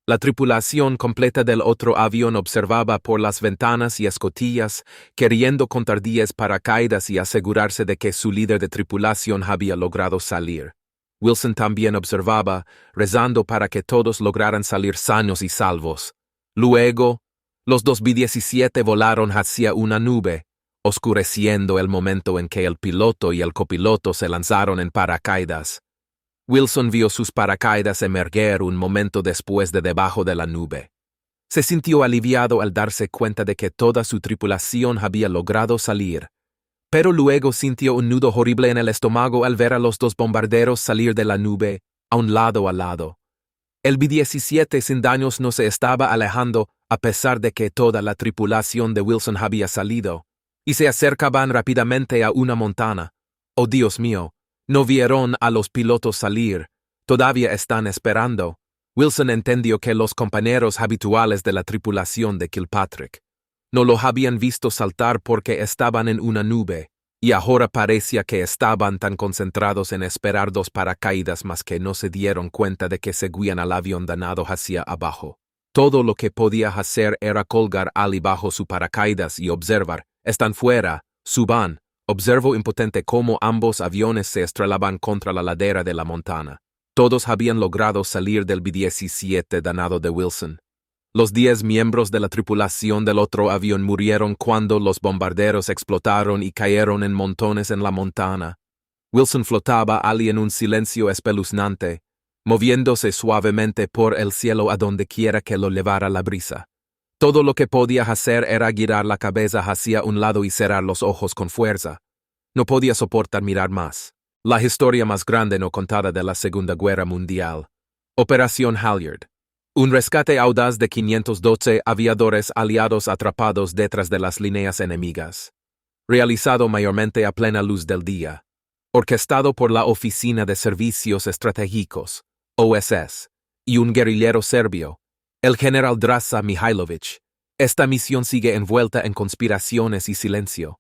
La tripulación completa del otro avión observaba por las ventanas y escotillas, queriendo contar 10 paracaídas y asegurarse de que su líder de tripulación había logrado salir. Wilson también observaba, rezando para que todos lograran salir sanos y salvos. Luego, los dos B-17 volaron hacia una nube, oscureciendo el momento en que el piloto y el copiloto se lanzaron en paracaídas. Wilson vio sus paracaídas emerger un momento después de debajo de la nube. Se sintió aliviado al darse cuenta de que toda su tripulación había logrado salir, pero luego sintió un nudo horrible en el estómago al ver a los dos bombarderos salir de la nube, a un lado a lado. El B-17 sin daños no se estaba alejando a pesar de que toda la tripulación de Wilson había salido, y se acercaban rápidamente a una montana. ¡Oh, Dios mío! No vieron a los pilotos salir. Todavía están esperando. Wilson entendió que los compañeros habituales de la tripulación de Kilpatrick no lo habían visto saltar porque estaban en una nube, y ahora parecía que estaban tan concentrados en esperar dos paracaídas más que no se dieron cuenta de que seguían al avión danado hacia abajo. Todo lo que podía hacer era colgar Ali bajo su paracaídas y observar. Están fuera, suban. Observó impotente cómo ambos aviones se estrelaban contra la ladera de la montana. Todos habían logrado salir del B-17 danado de Wilson. Los 10 miembros de la tripulación del otro avión murieron cuando los bombarderos explotaron y cayeron en montones en la montana. Wilson flotaba Ali en un silencio espeluznante, moviéndose suavemente por el cielo a donde quiera que lo llevara la brisa. Todo lo que podía hacer era girar la cabeza hacia un lado y cerrar los ojos con fuerza. No podía soportar mirar más. La historia más grande no contada de la Segunda Guerra Mundial. Operación Halyard. Un rescate audaz de 512 aviadores aliados atrapados detrás de las líneas enemigas. Realizado mayormente a plena luz del día. Orquestado por la Oficina de Servicios Estratégicos, OSS, y un guerrillero serbio, el general Draza Mihailović. Esta misión sigue envuelta en conspiraciones y silencio,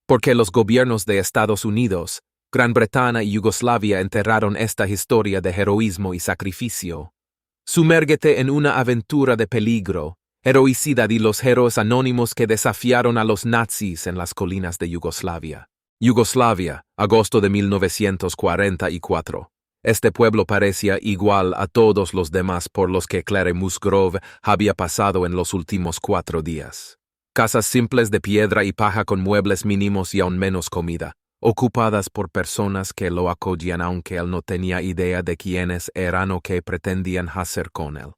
porque los gobiernos de Estados Unidos, Gran Bretaña y Yugoslavia enterraron esta historia de heroísmo y sacrificio. Sumérgete en una aventura de peligro, heroicidad y los héroes anónimos que desafiaron a los nazis en las colinas de Yugoslavia. Yugoslavia, agosto de 1944. Este pueblo parecía igual a todos los demás por los que Claire Musgrove había pasado en los últimos 4 días. Casas simples de piedra y paja con muebles mínimos y aún menos comida, ocupadas por personas que lo acogían aunque él no tenía idea de quiénes eran o qué pretendían hacer con él.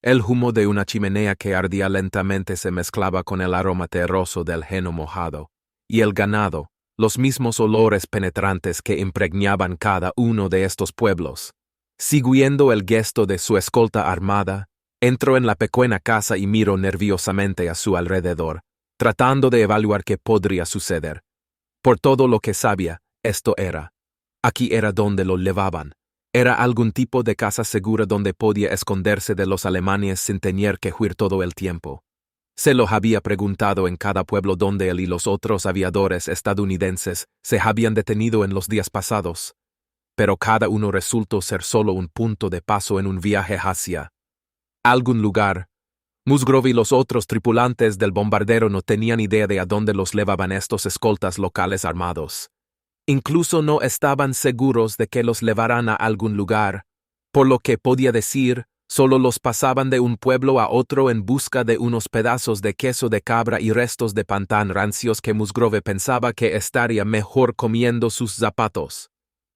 El humo de una chimenea que ardía lentamente se mezclaba con el aroma terroso del heno mojado, y el ganado, los mismos olores penetrantes que impregnaban cada uno de estos pueblos. Siguiendo el gesto de su escolta armada, entró en la pequeña casa y miró nerviosamente a su alrededor, tratando de evaluar qué podría suceder. Por todo lo que sabía, esto era. Aquí era donde lo llevaban. Era algún tipo de casa segura donde podía esconderse de los alemanes sin tener que huir todo el tiempo. Se lo había preguntado en cada pueblo donde él y los otros aviadores estadounidenses se habían detenido en los días pasados, pero cada uno resultó ser solo un punto de paso en un viaje hacia algún lugar. Musgrove y los otros tripulantes del bombardero no tenían idea de a dónde los llevaban estos escoltas locales armados. Incluso no estaban seguros de que los llevaran a algún lugar, por lo que podía decir, solo los pasaban de un pueblo a otro en busca de unos pedazos de queso de cabra y restos de pantán rancios que Musgrove pensaba que estaría mejor comiendo sus zapatos.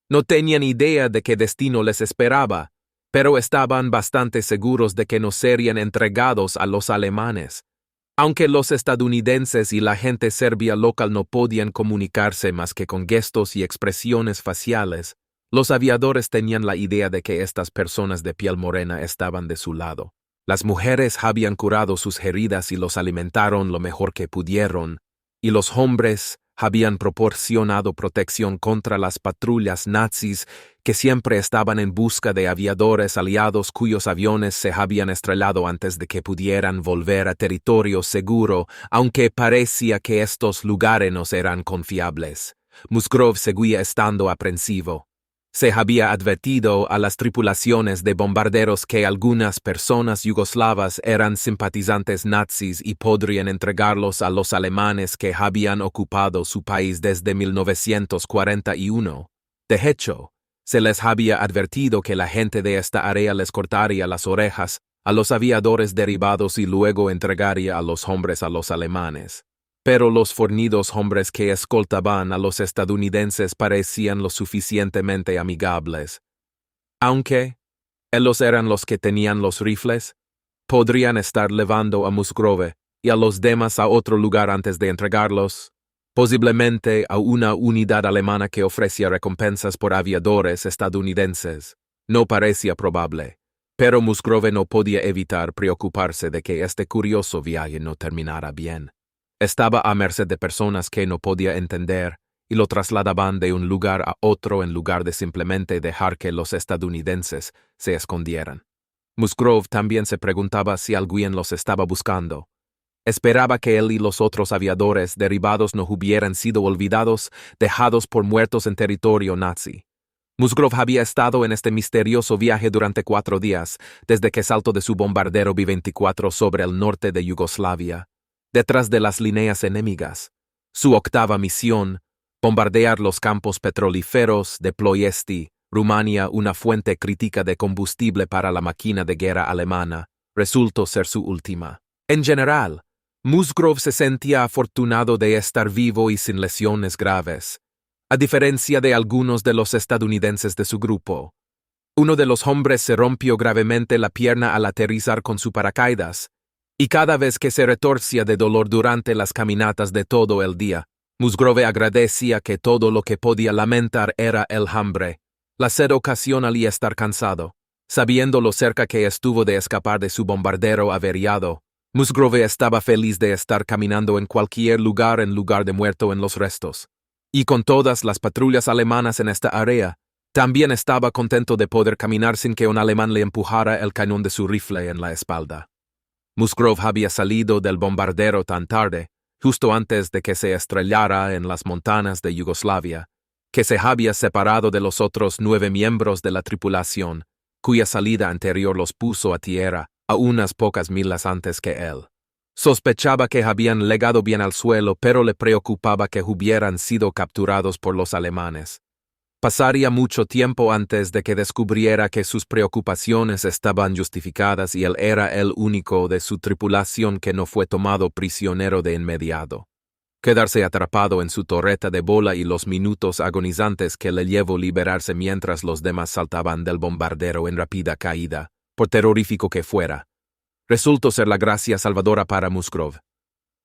No tenían idea de qué destino les esperaba, pero estaban bastante seguros de que no serían entregados a los alemanes. Aunque los estadounidenses y la gente serbia local no podían comunicarse más que con gestos y expresiones faciales, los aviadores tenían la idea de que estas personas de piel morena estaban de su lado. Las mujeres habían curado sus heridas y los alimentaron lo mejor que pudieron, y los hombres habían proporcionado protección contra las patrullas nazis que siempre estaban en busca de aviadores aliados cuyos aviones se habían estrellado antes de que pudieran volver a territorio seguro, aunque parecía que estos lugares no eran confiables. Musgrove seguía estando aprensivo. Se había advertido a las tripulaciones de bombarderos que algunas personas yugoslavas eran simpatizantes nazis y podrían entregarlos a los alemanes que habían ocupado su país desde 1941. De hecho, se les había advertido que la gente de esta área les cortaría las orejas a los aviadores derribados y luego entregaría a los hombres a los alemanes. Pero los fornidos hombres que escoltaban a los estadounidenses parecían lo suficientemente amigables. Aunque ellos eran los que tenían los rifles, podrían estar llevando a Musgrove y a los demás a otro lugar antes de entregarlos, posiblemente a una unidad alemana que ofrecía recompensas por aviadores estadounidenses. No parecía probable, pero Musgrove no podía evitar preocuparse de que este curioso viaje no terminara bien. Estaba a merced de personas que no podía entender y lo trasladaban de un lugar a otro en lugar de simplemente dejar que los estadounidenses se escondieran. Musgrove también se preguntaba si alguien los estaba buscando. Esperaba que él y los otros aviadores derribados no hubieran sido olvidados, dejados por muertos en territorio nazi. Musgrove había estado en este misterioso viaje durante 4 días, desde que saltó de su bombardero B-24 sobre el norte de Yugoslavia, detrás de las líneas enemigas. Su octava misión, bombardear los campos petrolíferos de Ploiesti, Rumania, una fuente crítica de combustible para la máquina de guerra alemana, resultó ser su última. En general, Musgrove se sentía afortunado de estar vivo y sin lesiones graves, a diferencia de algunos de los estadounidenses de su grupo. Uno de los hombres se rompió gravemente la pierna al aterrizar con su paracaídas, y cada vez que se retorcía de dolor durante las caminatas de todo el día, Musgrove agradecía que todo lo que podía lamentar era el hambre, la sed ocasional y estar cansado. Sabiendo lo cerca que estuvo de escapar de su bombardero averiado, Musgrove estaba feliz de estar caminando en cualquier lugar en lugar de muerto en los restos. Y con todas las patrullas alemanas en esta área, también estaba contento de poder caminar sin que un alemán le empujara el cañón de su rifle en la espalda. Musgrove había salido del bombardero tan tarde, justo antes de que se estrellara en las montañas de Yugoslavia, que se había separado de los otros 9 miembros de la tripulación, cuya salida anterior los puso a tierra a unas pocas millas antes que él. Sospechaba que habían llegado bien al suelo, pero le preocupaba que hubieran sido capturados por los alemanes. Pasaría mucho tiempo antes de que descubriera que sus preocupaciones estaban justificadas y él era el único de su tripulación que no fue tomado prisionero de inmediato. Quedarse atrapado en su torreta de bola y los minutos agonizantes que le llevó liberarse mientras los demás saltaban del bombardero en rápida caída, por terrorífico que fuera, resultó ser la gracia salvadora para Musgrove.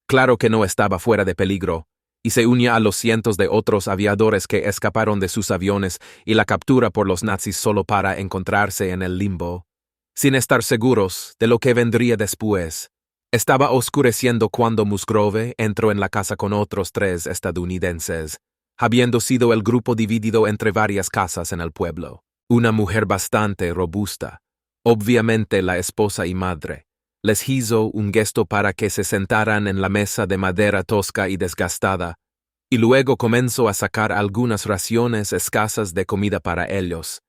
Claro que no estaba fuera de peligro, y se unía a los cientos de otros aviadores que escaparon de sus aviones y la captura por los nazis solo para encontrarse en el limbo, sin estar seguros de lo que vendría después. Estaba oscureciendo cuando Musgrove entró en la casa con otros 3 estadounidenses, habiendo sido el grupo dividido entre varias casas en el pueblo. Una mujer bastante robusta, obviamente la esposa y madre, les hizo un gesto para que se sentaran en la mesa de madera tosca y desgastada, y luego comenzó a sacar algunas raciones escasas de comida para ellos,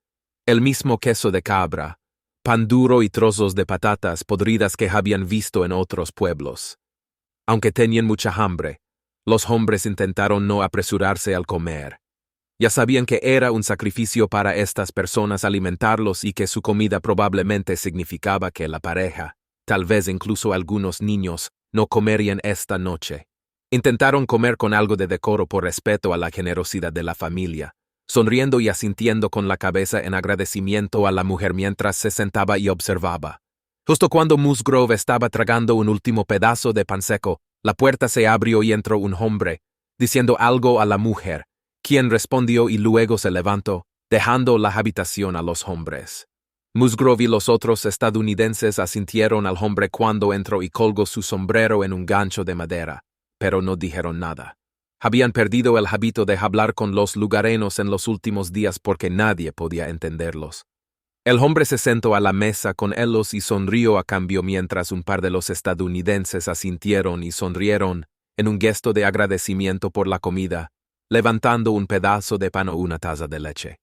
el mismo queso de cabra, pan duro y trozos de patatas podridas que habían visto en otros pueblos. Aunque tenían mucha hambre, los hombres intentaron no apresurarse al comer. Ya sabían que era un sacrificio para estas personas alimentarlos y que su comida probablemente significaba que la pareja, tal vez incluso algunos niños, no comerían esta noche. Intentaron comer con algo de decoro por respeto a la generosidad de la familia, sonriendo y asintiendo con la cabeza en agradecimiento a la mujer mientras se sentaba y observaba. Justo cuando Musgrove estaba tragando un último pedazo de pan seco, la puerta se abrió y entró un hombre, diciendo algo a la mujer, quien respondió y luego se levantó, dejando la habitación a los hombres. Musgrove y los otros estadounidenses asintieron al hombre cuando entró y colgó su sombrero en un gancho de madera, pero no dijeron nada. Habían perdido el hábito de hablar con los lugareños en los últimos días porque nadie podía entenderlos. El hombre se sentó a la mesa con ellos y sonrió a cambio mientras un par de los estadounidenses asintieron y sonrieron en un gesto de agradecimiento por la comida, levantando un pedazo de pan o una taza de leche.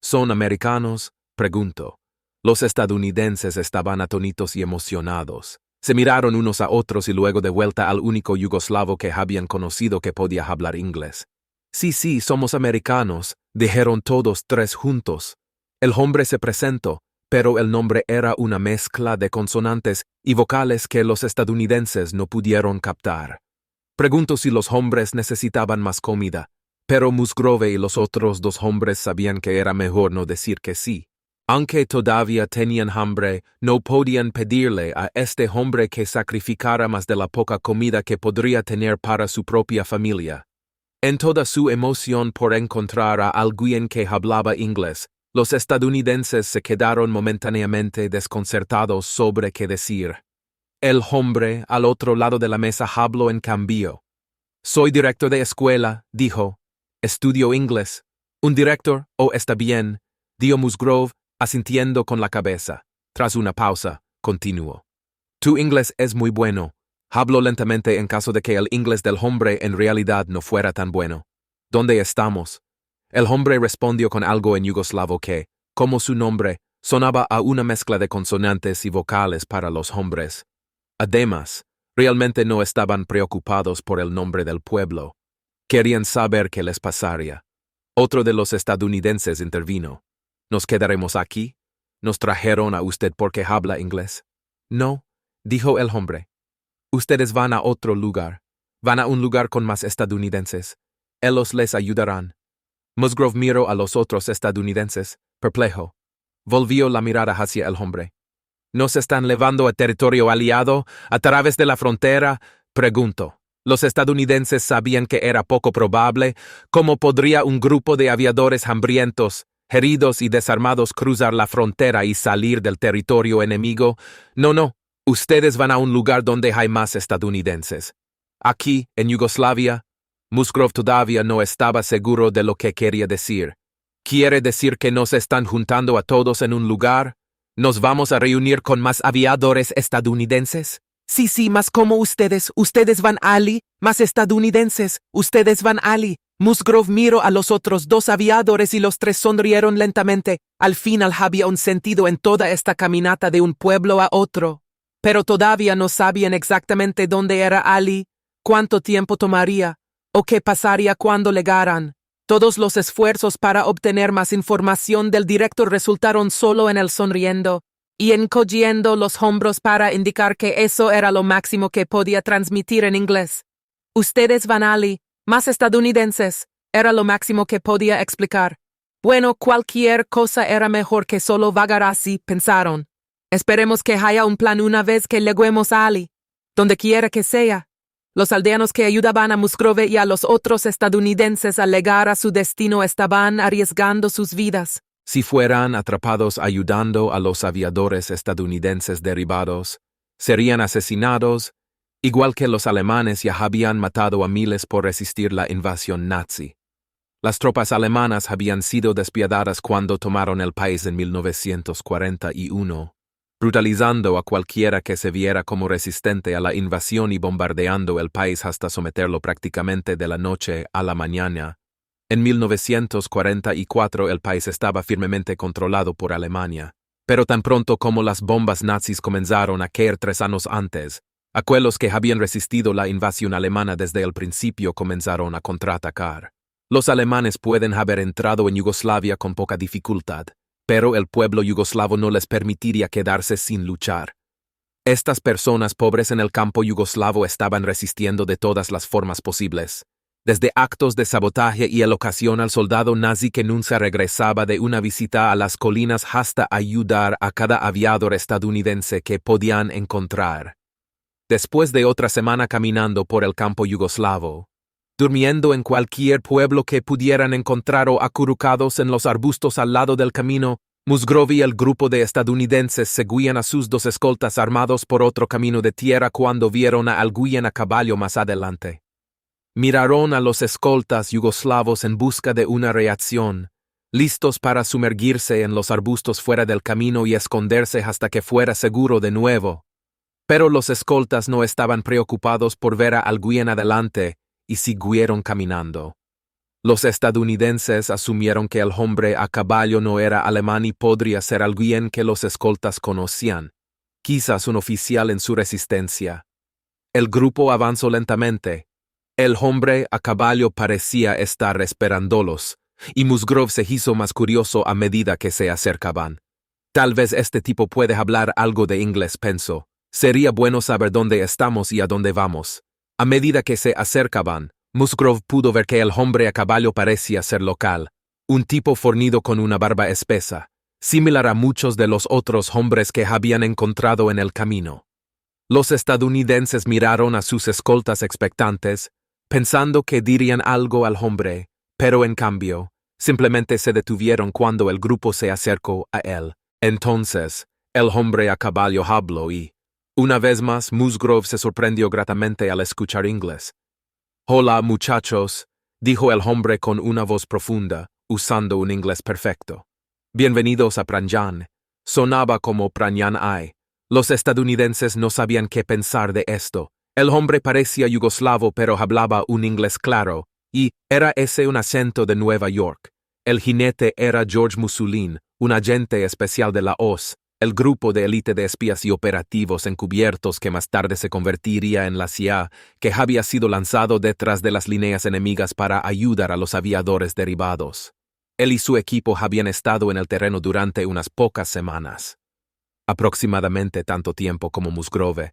¿Son americanos? Preguntó. Los estadounidenses estaban atónitos y emocionados. Se miraron unos a otros y luego de vuelta al único yugoslavo que habían conocido que podía hablar inglés. Sí, somos americanos, dijeron todos tres juntos. El hombre se presentó, pero el nombre era una mezcla de consonantes y vocales que los estadounidenses no pudieron captar. Preguntó si los hombres necesitaban más comida, pero Musgrove y los otros dos hombres sabían que era mejor no decir que sí. Aunque todavía tenían hambre, no podían pedirle a este hombre que sacrificara más de la poca comida que podría tener para su propia familia. En toda su emoción por encontrar a alguien que hablaba inglés, los estadounidenses se quedaron momentáneamente desconcertados sobre qué decir. El hombre al otro lado de la mesa habló en cambio. Soy director de escuela, dijo. Estudio inglés. ¿Un director? Oh, está bien, dijo Musgrove, asintiendo con la cabeza. Tras una pausa, continuó. Tu inglés es muy bueno. Hablo lentamente en caso de que el inglés del hombre en realidad no fuera tan bueno. ¿Dónde estamos? El hombre respondió con algo en yugoslavo que, como su nombre, sonaba a una mezcla de consonantes y vocales para los hombres. Además, realmente no estaban preocupados por el nombre del pueblo. Querían saber qué les pasaría. Otro de los estadounidenses intervino. ¿Nos quedaremos aquí? ¿Nos trajeron a usted porque habla inglés? No, dijo el hombre. Ustedes van a otro lugar. Van a un lugar con más estadounidenses. Ellos les ayudarán. Musgrove miró a los otros estadounidenses, perplejo. Volvió la mirada hacia el hombre. ¿Nos están llevando a territorio aliado, a través de la frontera? Preguntó. Los estadounidenses sabían que era poco probable. ¿Cómo podría un grupo de aviadores hambrientos, heridos y desarmados cruzar la frontera y salir del territorio enemigo? No. Ustedes van a un lugar donde hay más estadounidenses. Aquí, en Yugoslavia. Musgrove todavía no estaba seguro de lo que quería decir. ¿Quiere decir que nos están juntando a todos en un lugar? ¿Nos vamos a reunir con más aviadores estadounidenses? Sí, más como ustedes van allí, más estadounidenses, ustedes van allí. Musgrove miró a los otros dos aviadores y los tres sonrieron lentamente. Al final había un sentido en toda esta caminata de un pueblo a otro. Pero todavía no sabían exactamente dónde era allí, cuánto tiempo tomaría, o qué pasaría cuando llegaran. Todos los esfuerzos para obtener más información del director resultaron solo en él sonriendo y encogiendo los hombros para indicar que eso era lo máximo que podía transmitir en inglés. Ustedes van allí, más estadounidenses, era lo máximo que podía explicar. Bueno, cualquier cosa era mejor que solo vagar así, pensaron. Esperemos que haya un plan una vez que lleguemos allí, donde quiera que sea. Los aldeanos que ayudaban a Musgrove y a los otros estadounidenses al llegar a su destino estaban arriesgando sus vidas. Si fueran atrapados ayudando a los aviadores estadounidenses derribados, serían asesinados, igual que los alemanes ya habían matado a miles por resistir la invasión nazi. Las tropas alemanas habían sido despiadadas cuando tomaron el país en 1941. Brutalizando a cualquiera que se viera como resistente a la invasión y bombardeando el país hasta someterlo prácticamente de la noche a la mañana. En 1944 el país estaba firmemente controlado por Alemania, pero tan pronto como las bombas nazis comenzaron a caer 3 años antes, aquellos que habían resistido la invasión alemana desde el principio comenzaron a contraatacar. Los alemanes pueden haber entrado en Yugoslavia con poca dificultad, pero el pueblo yugoslavo no les permitiría quedarse sin luchar. Estas personas pobres en el campo yugoslavo estaban resistiendo de todas las formas posibles, desde actos de sabotaje y alocación al soldado nazi que nunca regresaba de una visita a las colinas hasta ayudar a cada aviador estadounidense que podían encontrar. Después de otra semana caminando por el campo yugoslavo, durmiendo en cualquier pueblo que pudieran encontrar o acurrucados en los arbustos al lado del camino, Musgrove y el grupo de estadounidenses seguían a sus dos escoltas armados por otro camino de tierra cuando vieron a alguien a caballo más adelante. Miraron a los escoltas yugoslavos en busca de una reacción, listos para sumergirse en los arbustos fuera del camino y esconderse hasta que fuera seguro de nuevo. Pero los escoltas no estaban preocupados por ver a alguien adelante, y siguieron caminando. Los estadounidenses asumieron que el hombre a caballo no era alemán y podría ser alguien que los escoltas conocían, quizás un oficial en su resistencia. El grupo avanzó lentamente. El hombre a caballo parecía estar esperándolos, y Musgrove se hizo más curioso a medida que se acercaban. Tal vez este tipo puede hablar algo de inglés, pensó. Sería bueno saber dónde estamos y a dónde vamos. A medida que se acercaban, Musgrove pudo ver que el hombre a caballo parecía ser local, un tipo fornido con una barba espesa, similar a muchos de los otros hombres que habían encontrado en el camino. Los estadounidenses miraron a sus escoltas expectantes, pensando que dirían algo al hombre, pero en cambio, simplemente se detuvieron cuando el grupo se acercó a él. Entonces, el hombre a caballo habló y, una vez más, Musgrove se sorprendió gratamente al escuchar inglés. «Hola, muchachos», dijo el hombre con una voz profunda, usando un inglés perfecto. «Bienvenidos a Pranjan». Sonaba como Pranjan. Los estadounidenses no sabían qué pensar de esto. El hombre parecía yugoslavo pero hablaba un inglés claro, y era ese un acento de Nueva York. El jinete era George Mussolini, un agente especial de la OSS, el grupo de élite de espías y operativos encubiertos que más tarde se convertiría en la CIA, que había sido lanzado detrás de las líneas enemigas para ayudar a los aviadores derribados. Él y su equipo habían estado en el terreno durante unas pocas semanas, aproximadamente tanto tiempo como Musgrove,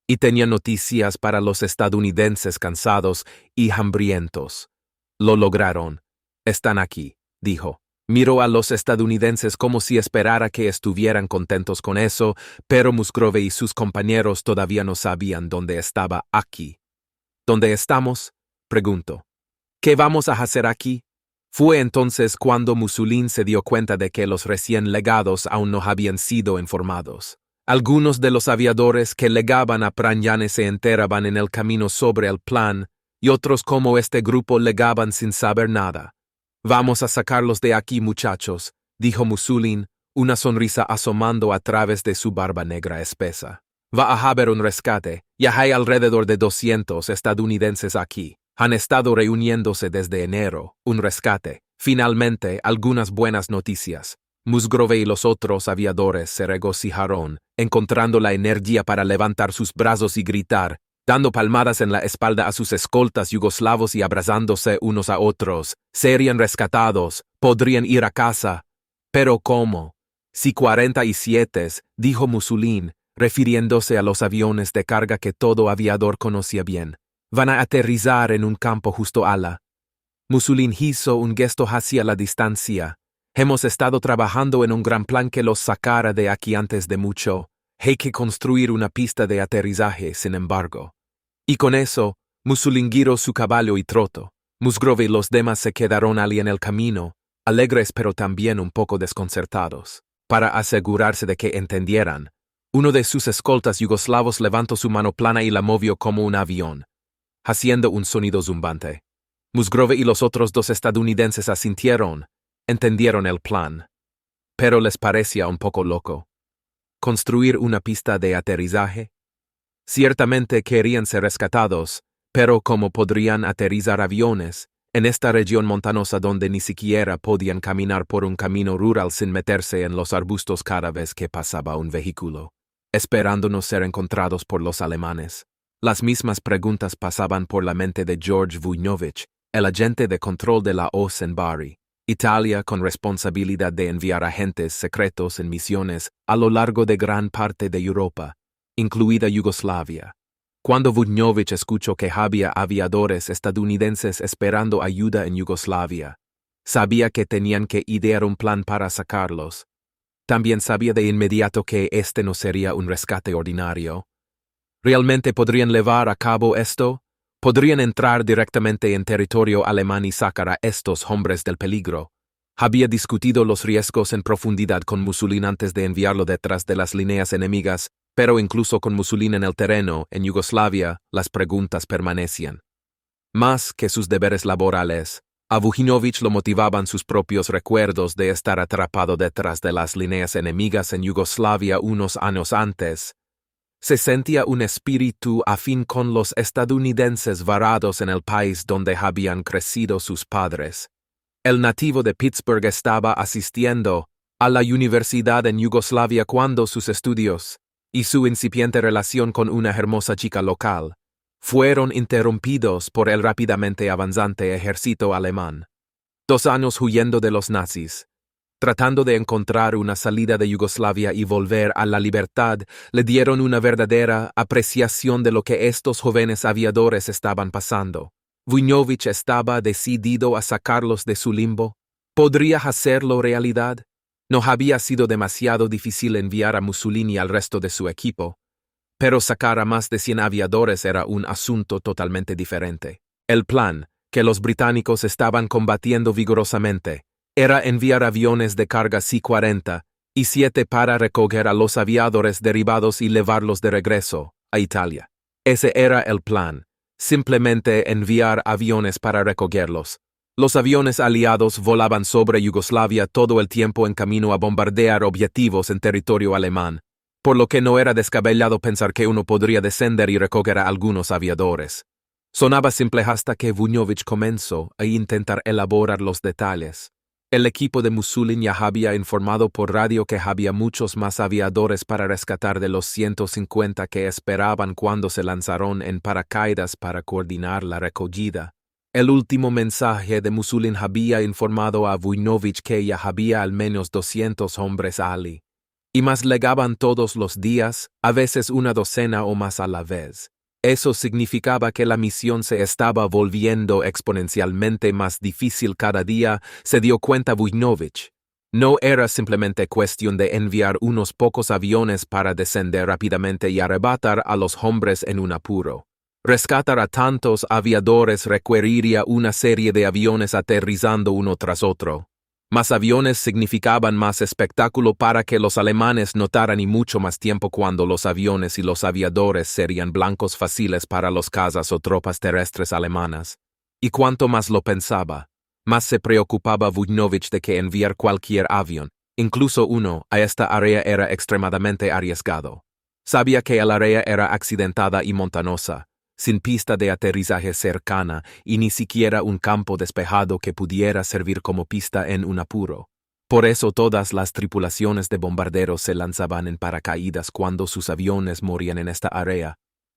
y tenían noticias para los estadounidenses cansados y hambrientos. Lo lograron. «Están aquí», dijo. Miró a los estadounidenses como si esperara que estuvieran contentos con eso, pero Musgrove y sus compañeros todavía no sabían dónde estaba aquí. «¿Dónde estamos?», preguntó. «¿Qué vamos a hacer aquí?». Fue entonces cuando Mussolini se dio cuenta de que los recién legados aún no habían sido informados. Algunos de los aviadores que legaban a Pranjan se enteraban en el camino sobre el plan, y otros como este grupo legaban sin saber nada. «Vamos a sacarlos de aquí, muchachos», dijo Mussolini, una sonrisa asomando a través de su barba negra espesa. «Va a haber un rescate. Ya hay alrededor de 200 estadounidenses aquí. Han estado reuniéndose desde enero. Un rescate. Finalmente, algunas buenas noticias». Musgrove y los otros aviadores se regocijaron, encontrando la energía para levantar sus brazos y gritar, dando palmadas en la espalda a sus escoltas yugoslavos y abrazándose unos a otros. Serían rescatados, podrían ir a casa. «¿Pero cómo?». «Si 47», dijo Mussolini, refiriéndose a los aviones de carga que todo aviador conocía bien. «Van a aterrizar en un campo justo a la». Mussolini hizo un gesto hacia la distancia. «Hemos estado trabajando en un gran plan que los sacara de aquí antes de mucho. Hay que construir una pista de aterrizaje, sin embargo». Y con eso, Mussolini giró su caballo y trotó. Musgrove y los demás se quedaron allí en el camino, alegres pero también un poco desconcertados. Para asegurarse de que entendieran, uno de sus escoltas yugoslavos levantó su mano plana y la movió como un avión, haciendo un sonido zumbante. Musgrove y los otros dos estadounidenses asintieron, entendieron el plan. Pero les parecía un poco loco. ¿Construir una pista de aterrizaje? Ciertamente querían ser rescatados, pero ¿cómo podrían aterrizar aviones en esta región montanosa donde ni siquiera podían caminar por un camino rural sin meterse en los arbustos cada vez que pasaba un vehículo, esperando no ser encontrados por los alemanes? Las mismas preguntas pasaban por la mente de George Vujnović, el agente de control de la OSS en Bari, Italia, con responsabilidad de enviar agentes secretos en misiones a lo largo de gran parte de Europa, incluida Yugoslavia. Cuando Vujnović escuchó que había aviadores estadounidenses esperando ayuda en Yugoslavia, sabía que tenían que idear un plan para sacarlos. También sabía de inmediato que este no sería un rescate ordinario. ¿Realmente podrían llevar a cabo esto? ¿Podrían entrar directamente en territorio alemán y sacar a estos hombres del peligro? Había discutido los riesgos en profundidad con Mussolini antes de enviarlo detrás de las líneas enemigas, pero incluso con Mussolini en el terreno, en Yugoslavia, las preguntas permanecían. Más que sus deberes laborales, a Vujnović lo motivaban sus propios recuerdos de estar atrapado detrás de las líneas enemigas en Yugoslavia unos años antes. Se sentía un espíritu afín con los estadounidenses varados en el país donde habían crecido sus padres. El nativo de Pittsburgh estaba asistiendo a la universidad en Yugoslavia cuando sus estudios y su incipiente relación con una hermosa chica local fueron interrumpidos por el rápidamente avanzante ejército alemán. 2 años huyendo de los nazis, tratando de encontrar una salida de Yugoslavia y volver a la libertad, le dieron una verdadera apreciación de lo que estos jóvenes aviadores estaban pasando. Vujnović estaba decidido a sacarlos de su limbo. ¿Podría hacerlo realidad? No había sido demasiado difícil enviar a Mussolini al resto de su equipo, pero sacar a más de 100 aviadores era un asunto totalmente diferente. El plan, que los británicos estaban combatiendo vigorosamente, era enviar aviones de carga C-40 y 7 para recoger a los aviadores derribados y llevarlos de regreso a Italia. Ese era el plan, simplemente enviar aviones para recogerlos. Los aviones aliados volaban sobre Yugoslavia todo el tiempo en camino a bombardear objetivos en territorio alemán, por lo que no era descabellado pensar que uno podría descender y recoger a algunos aviadores. Sonaba simple hasta que Vujnović comenzó a intentar elaborar los detalles. El equipo de Mussolini ya había informado por radio que había muchos más aviadores para rescatar de los 150 que esperaban cuando se lanzaron en paracaídas para coordinar la recogida. El último mensaje de Mussolini había informado a Vujnović que ya había al menos 200 hombres allí. Y más llegaban todos los días, a veces una docena o más a la vez. Eso significaba que la misión se estaba volviendo exponencialmente más difícil cada día, se dio cuenta Vujnović. No era simplemente cuestión de enviar unos pocos aviones para descender rápidamente y arrebatar a los hombres en un apuro. Rescatar a tantos aviadores requeriría una serie de aviones aterrizando uno tras otro. Más aviones significaban más espectáculo para que los alemanes notaran y mucho más tiempo cuando los aviones y los aviadores serían blancos fáciles para los cazas o tropas terrestres alemanas. Y cuanto más lo pensaba, más se preocupaba Vujnović de que enviar cualquier avión, incluso uno, a esta área era extremadamente arriesgado. Sabía que el área era accidentada y montanosa, sin pista de aterrizaje cercana y ni siquiera un campo despejado que pudiera servir como pista en un apuro. Por eso todas las tripulaciones de bombarderos se lanzaban en paracaídas cuando sus aviones morían en esta área.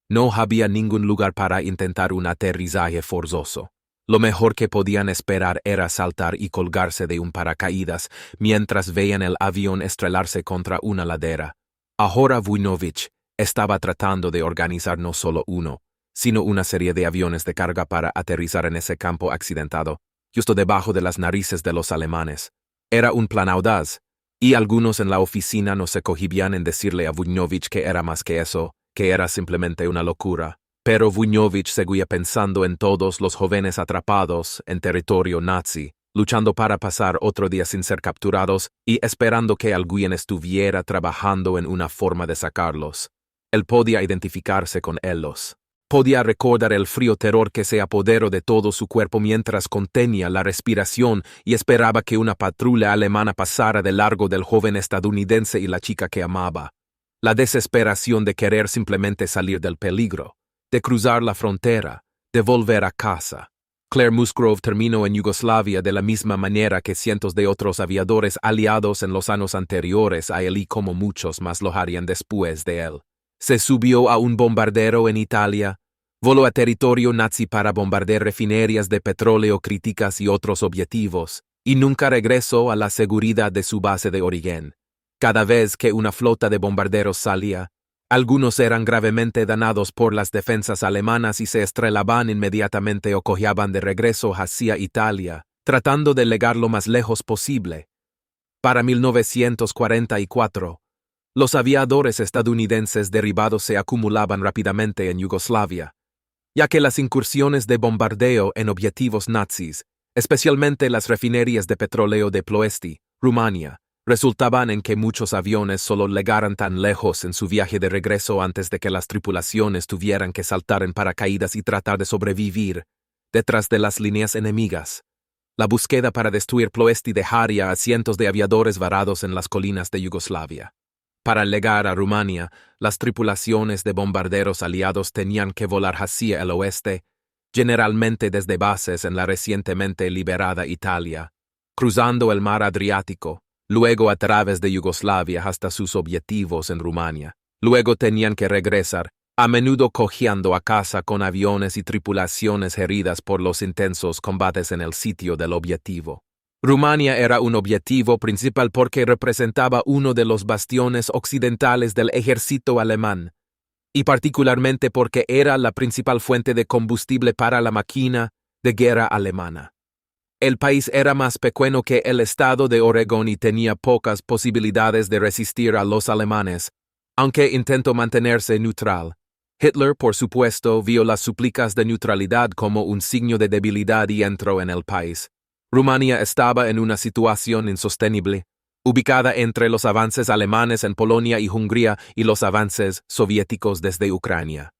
No había ningún lugar para intentar un aterrizaje forzoso. Lo mejor que podían esperar era saltar y colgarse de un paracaídas mientras veían el avión estrellarse contra una ladera. Ahora Vujnović estaba tratando de organizar no solo uno, sino una serie de aviones de carga para aterrizar en ese campo accidentado, justo debajo de las narices de los alemanes. Era un plan audaz, y algunos en la oficina no se cohibían en decirle a Vujnović que era más que eso, que era simplemente una locura. Pero Vujnović seguía pensando en todos los jóvenes atrapados en territorio nazi, luchando para pasar otro día sin ser capturados y esperando que alguien estuviera trabajando en una forma de sacarlos. Él podía identificarse con ellos. Podía recordar el frío terror que se apoderó de todo su cuerpo mientras contenía la respiración y esperaba que una patrulla alemana pasara de largo del joven estadounidense y la chica que amaba. La desesperación de querer simplemente salir del peligro, de cruzar la frontera, de volver a casa. Claire Musgrove terminó en Yugoslavia de la misma manera que cientos de otros aviadores aliados en los años anteriores a él y como muchos más lo harían después de él. Se subió a un bombardero en Italia, voló a territorio nazi para bombardear refinerías de petróleo críticas y otros objetivos, y nunca regresó a la seguridad de su base de origen. Cada vez que una flota de bombarderos salía, algunos eran gravemente dañados por las defensas alemanas y se estrellaban inmediatamente o cojeaban de regreso hacia Italia, tratando de llegar lo más lejos posible. Para 1944, los aviadores estadounidenses derribados se acumulaban rápidamente en Yugoslavia, ya que las incursiones de bombardeo en objetivos nazis, especialmente las refinerías de petróleo de Ploiești, Rumania, resultaban en que muchos aviones solo llegaran tan lejos en su viaje de regreso antes de que las tripulaciones tuvieran que saltar en paracaídas y tratar de sobrevivir detrás de las líneas enemigas. La búsqueda para destruir Ploiești dejaría a cientos de aviadores varados en las colinas de Yugoslavia. Para llegar a Rumania, las tripulaciones de bombarderos aliados tenían que volar hacia el oeste, generalmente desde bases en la recientemente liberada Italia, cruzando el mar Adriático, luego a través de Yugoslavia hasta sus objetivos en Rumania. Luego tenían que regresar, a menudo cojeando a casa con aviones y tripulaciones heridas por los intensos combates en el sitio del objetivo. Rumania era un objetivo principal porque representaba uno de los bastiones occidentales del ejército alemán, y particularmente porque era la principal fuente de combustible para la máquina de guerra alemana. El país era más pequeño que el estado de Oregón y tenía pocas posibilidades de resistir a los alemanes, aunque intentó mantenerse neutral. Hitler, por supuesto, vio las súplicas de neutralidad como un signo de debilidad y entró en el país. Rumania estaba en una situación insostenible, ubicada entre los avances alemanes en Polonia y Hungría y los avances soviéticos desde Ucrania.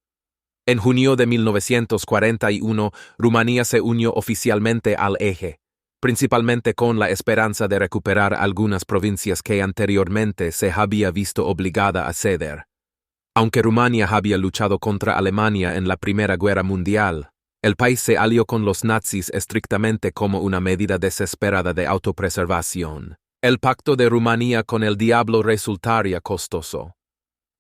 En junio de 1941, Rumanía se unió oficialmente al eje, principalmente con la esperanza de recuperar algunas provincias que anteriormente se había visto obligada a ceder. Aunque Rumania había luchado contra Alemania en la Primera Guerra Mundial, el país se alió con los nazis estrictamente como una medida desesperada de autopreservación. El pacto de Rumanía con el diablo resultaría costoso.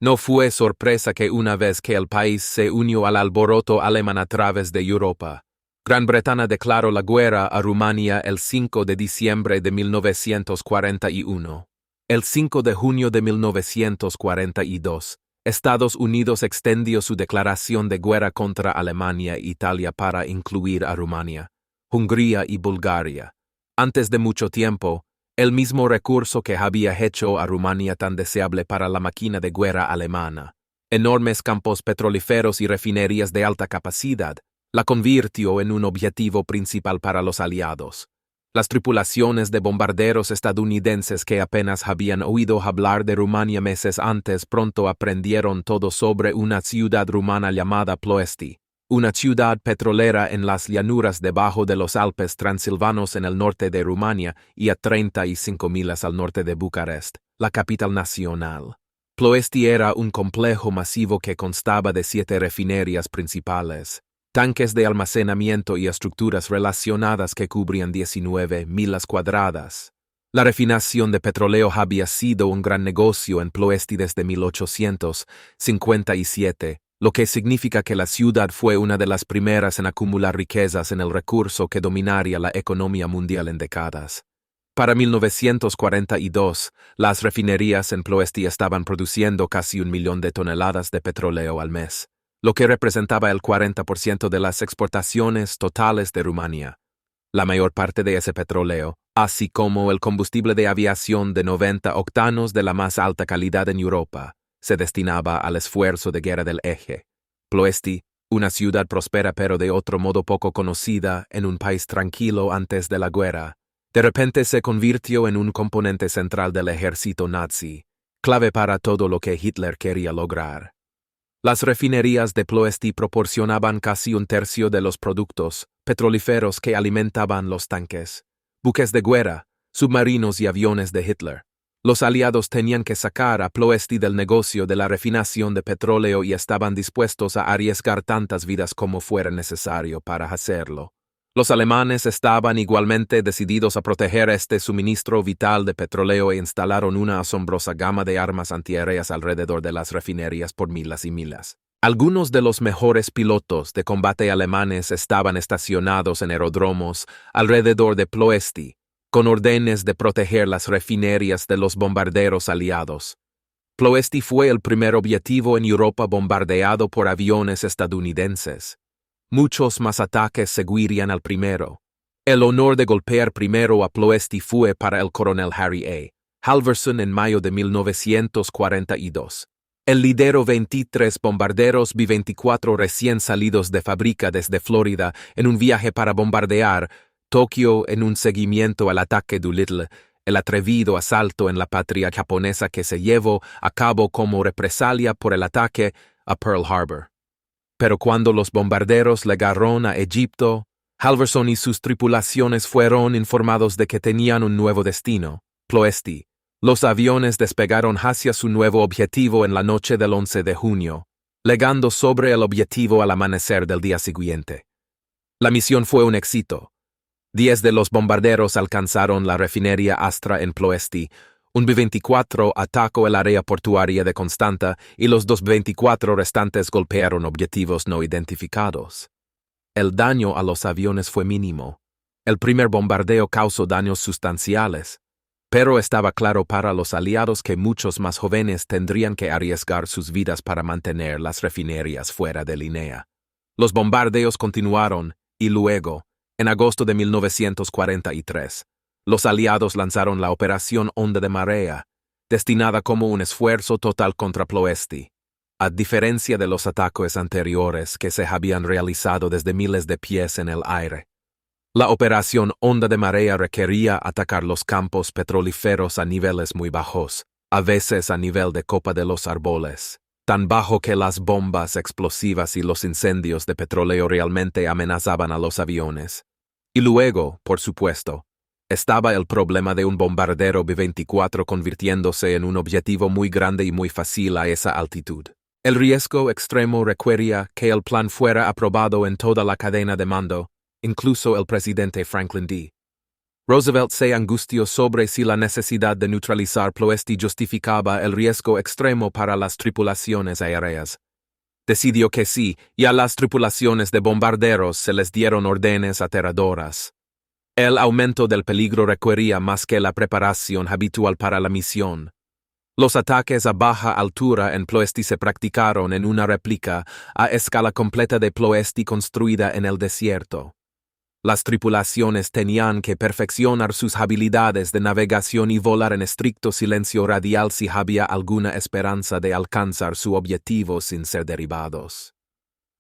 No fue sorpresa que una vez que el país se unió al alboroto alemán a través de Europa, Gran Bretaña declaró la guerra a Rumania el 5 de diciembre de 1941. El 5 de junio de 1942, Estados Unidos extendió su declaración de guerra contra Alemania e Italia para incluir a Rumania, Hungría y Bulgaria. Antes de mucho tiempo, el mismo recurso que había hecho a Rumania tan deseable para la máquina de guerra alemana, enormes campos petrolíferos y refinerías de alta capacidad, la convirtió en un objetivo principal para los aliados. Las tripulaciones de bombarderos estadounidenses que apenas habían oído hablar de Rumania meses antes pronto aprendieron todo sobre una ciudad rumana llamada Ploiești, una ciudad petrolera en las llanuras debajo de los Alpes transilvanos en el norte de Rumania y a 35 millas al norte de Bucarest, la capital nacional. Ploiești era un complejo masivo que constaba de 7 refinerías principales, tanques de almacenamiento y estructuras relacionadas que cubrían 19 millas cuadradas. La refinación de petróleo había sido un gran negocio en Ploiești desde 1857, lo que significa que la ciudad fue una de las primeras en acumular riquezas en el recurso que dominaría la economía mundial en décadas. Para 1942, las refinerías en Ploiești estaban produciendo casi 1 millón de toneladas de petróleo al mes, lo que representaba el 40% de las exportaciones totales de Rumania. La mayor parte de ese petróleo, así como el combustible de aviación de 90 octanos de la más alta calidad en Europa, se destinaba al esfuerzo de guerra del eje. Ploiești, una ciudad próspera pero de otro modo poco conocida en un país tranquilo antes de la guerra, de repente se convirtió en un componente central del ejército nazi, clave para todo lo que Hitler quería lograr. Las refinerías de Ploiești proporcionaban casi 1/3 de los productos petrolíferos que alimentaban los tanques, buques de guerra, submarinos y aviones de Hitler. Los aliados tenían que sacar a Ploiești del negocio de la refinación de petróleo y estaban dispuestos a arriesgar tantas vidas como fuera necesario para hacerlo. Los alemanes estaban igualmente decididos a proteger este suministro vital de petróleo e instalaron una asombrosa gama de armas antiaéreas alrededor de las refinerías por milas y milas. Algunos de los mejores pilotos de combate alemanes estaban estacionados en aeródromos alrededor de Ploiești, con órdenes de proteger las refinerías de los bombarderos aliados. Ploiești fue el primer objetivo en Europa bombardeado por aviones estadounidenses. Muchos más ataques seguirían al primero. El honor de golpear primero a Ploiești fue para el coronel Harry A. Halverson en mayo de 1942. Él lideró 23 bombarderos B-24 recién salidos de fábrica desde Florida en un viaje para bombardear Tokio en un seguimiento al ataque Doolittle, el atrevido asalto en la patria japonesa que se llevó a cabo como represalia por el ataque a Pearl Harbor. Pero cuando los bombarderos llegaron a Egipto, Halverson y sus tripulaciones fueron informados de que tenían un nuevo destino, Ploiești, Los aviones despegaron hacia su nuevo objetivo en la noche del 11 de junio, llegando sobre el objetivo al amanecer del día siguiente. La misión fue un éxito. 10 de los bombarderos alcanzaron la refinería Astra en Ploesti, un B-24 atacó el área portuaria de Constanta y los dos B-24 restantes golpearon objetivos no identificados. El daño a los aviones fue mínimo. El primer bombardeo causó daños sustanciales, pero estaba claro para los aliados que muchos más jóvenes tendrían que arriesgar sus vidas para mantener las refinerías fuera de línea. Los bombardeos continuaron, y luego, en agosto de 1943, los aliados lanzaron la Operación Onda de Marea, destinada como un esfuerzo total contra Ploesti. A diferencia de los ataques anteriores que se habían realizado desde miles de pies en el aire, la Operación Onda de Marea requería atacar los campos petrolíferos a niveles muy bajos, a veces a nivel de copa de los árboles, tan bajo que las bombas explosivas y los incendios de petróleo realmente amenazaban a los aviones. Y luego, por supuesto, estaba el problema de un bombardero B-24 convirtiéndose en un objetivo muy grande y muy fácil a esa altitud. El riesgo extremo requería que el plan fuera aprobado en toda la cadena de mando, incluso el presidente Franklin D. Roosevelt se angustió sobre si la necesidad de neutralizar Ploesti justificaba el riesgo extremo para las tripulaciones aéreas. Decidió que sí, y a las tripulaciones de bombarderos se les dieron órdenes aterradoras. El aumento del peligro requería más que la preparación habitual para la misión. Los ataques a baja altura en Ploesti se practicaron en una réplica a escala completa de Ploesti construida en el desierto. Las tripulaciones tenían que perfeccionar sus habilidades de navegación y volar en estricto silencio radial si había alguna esperanza de alcanzar su objetivo sin ser derribados.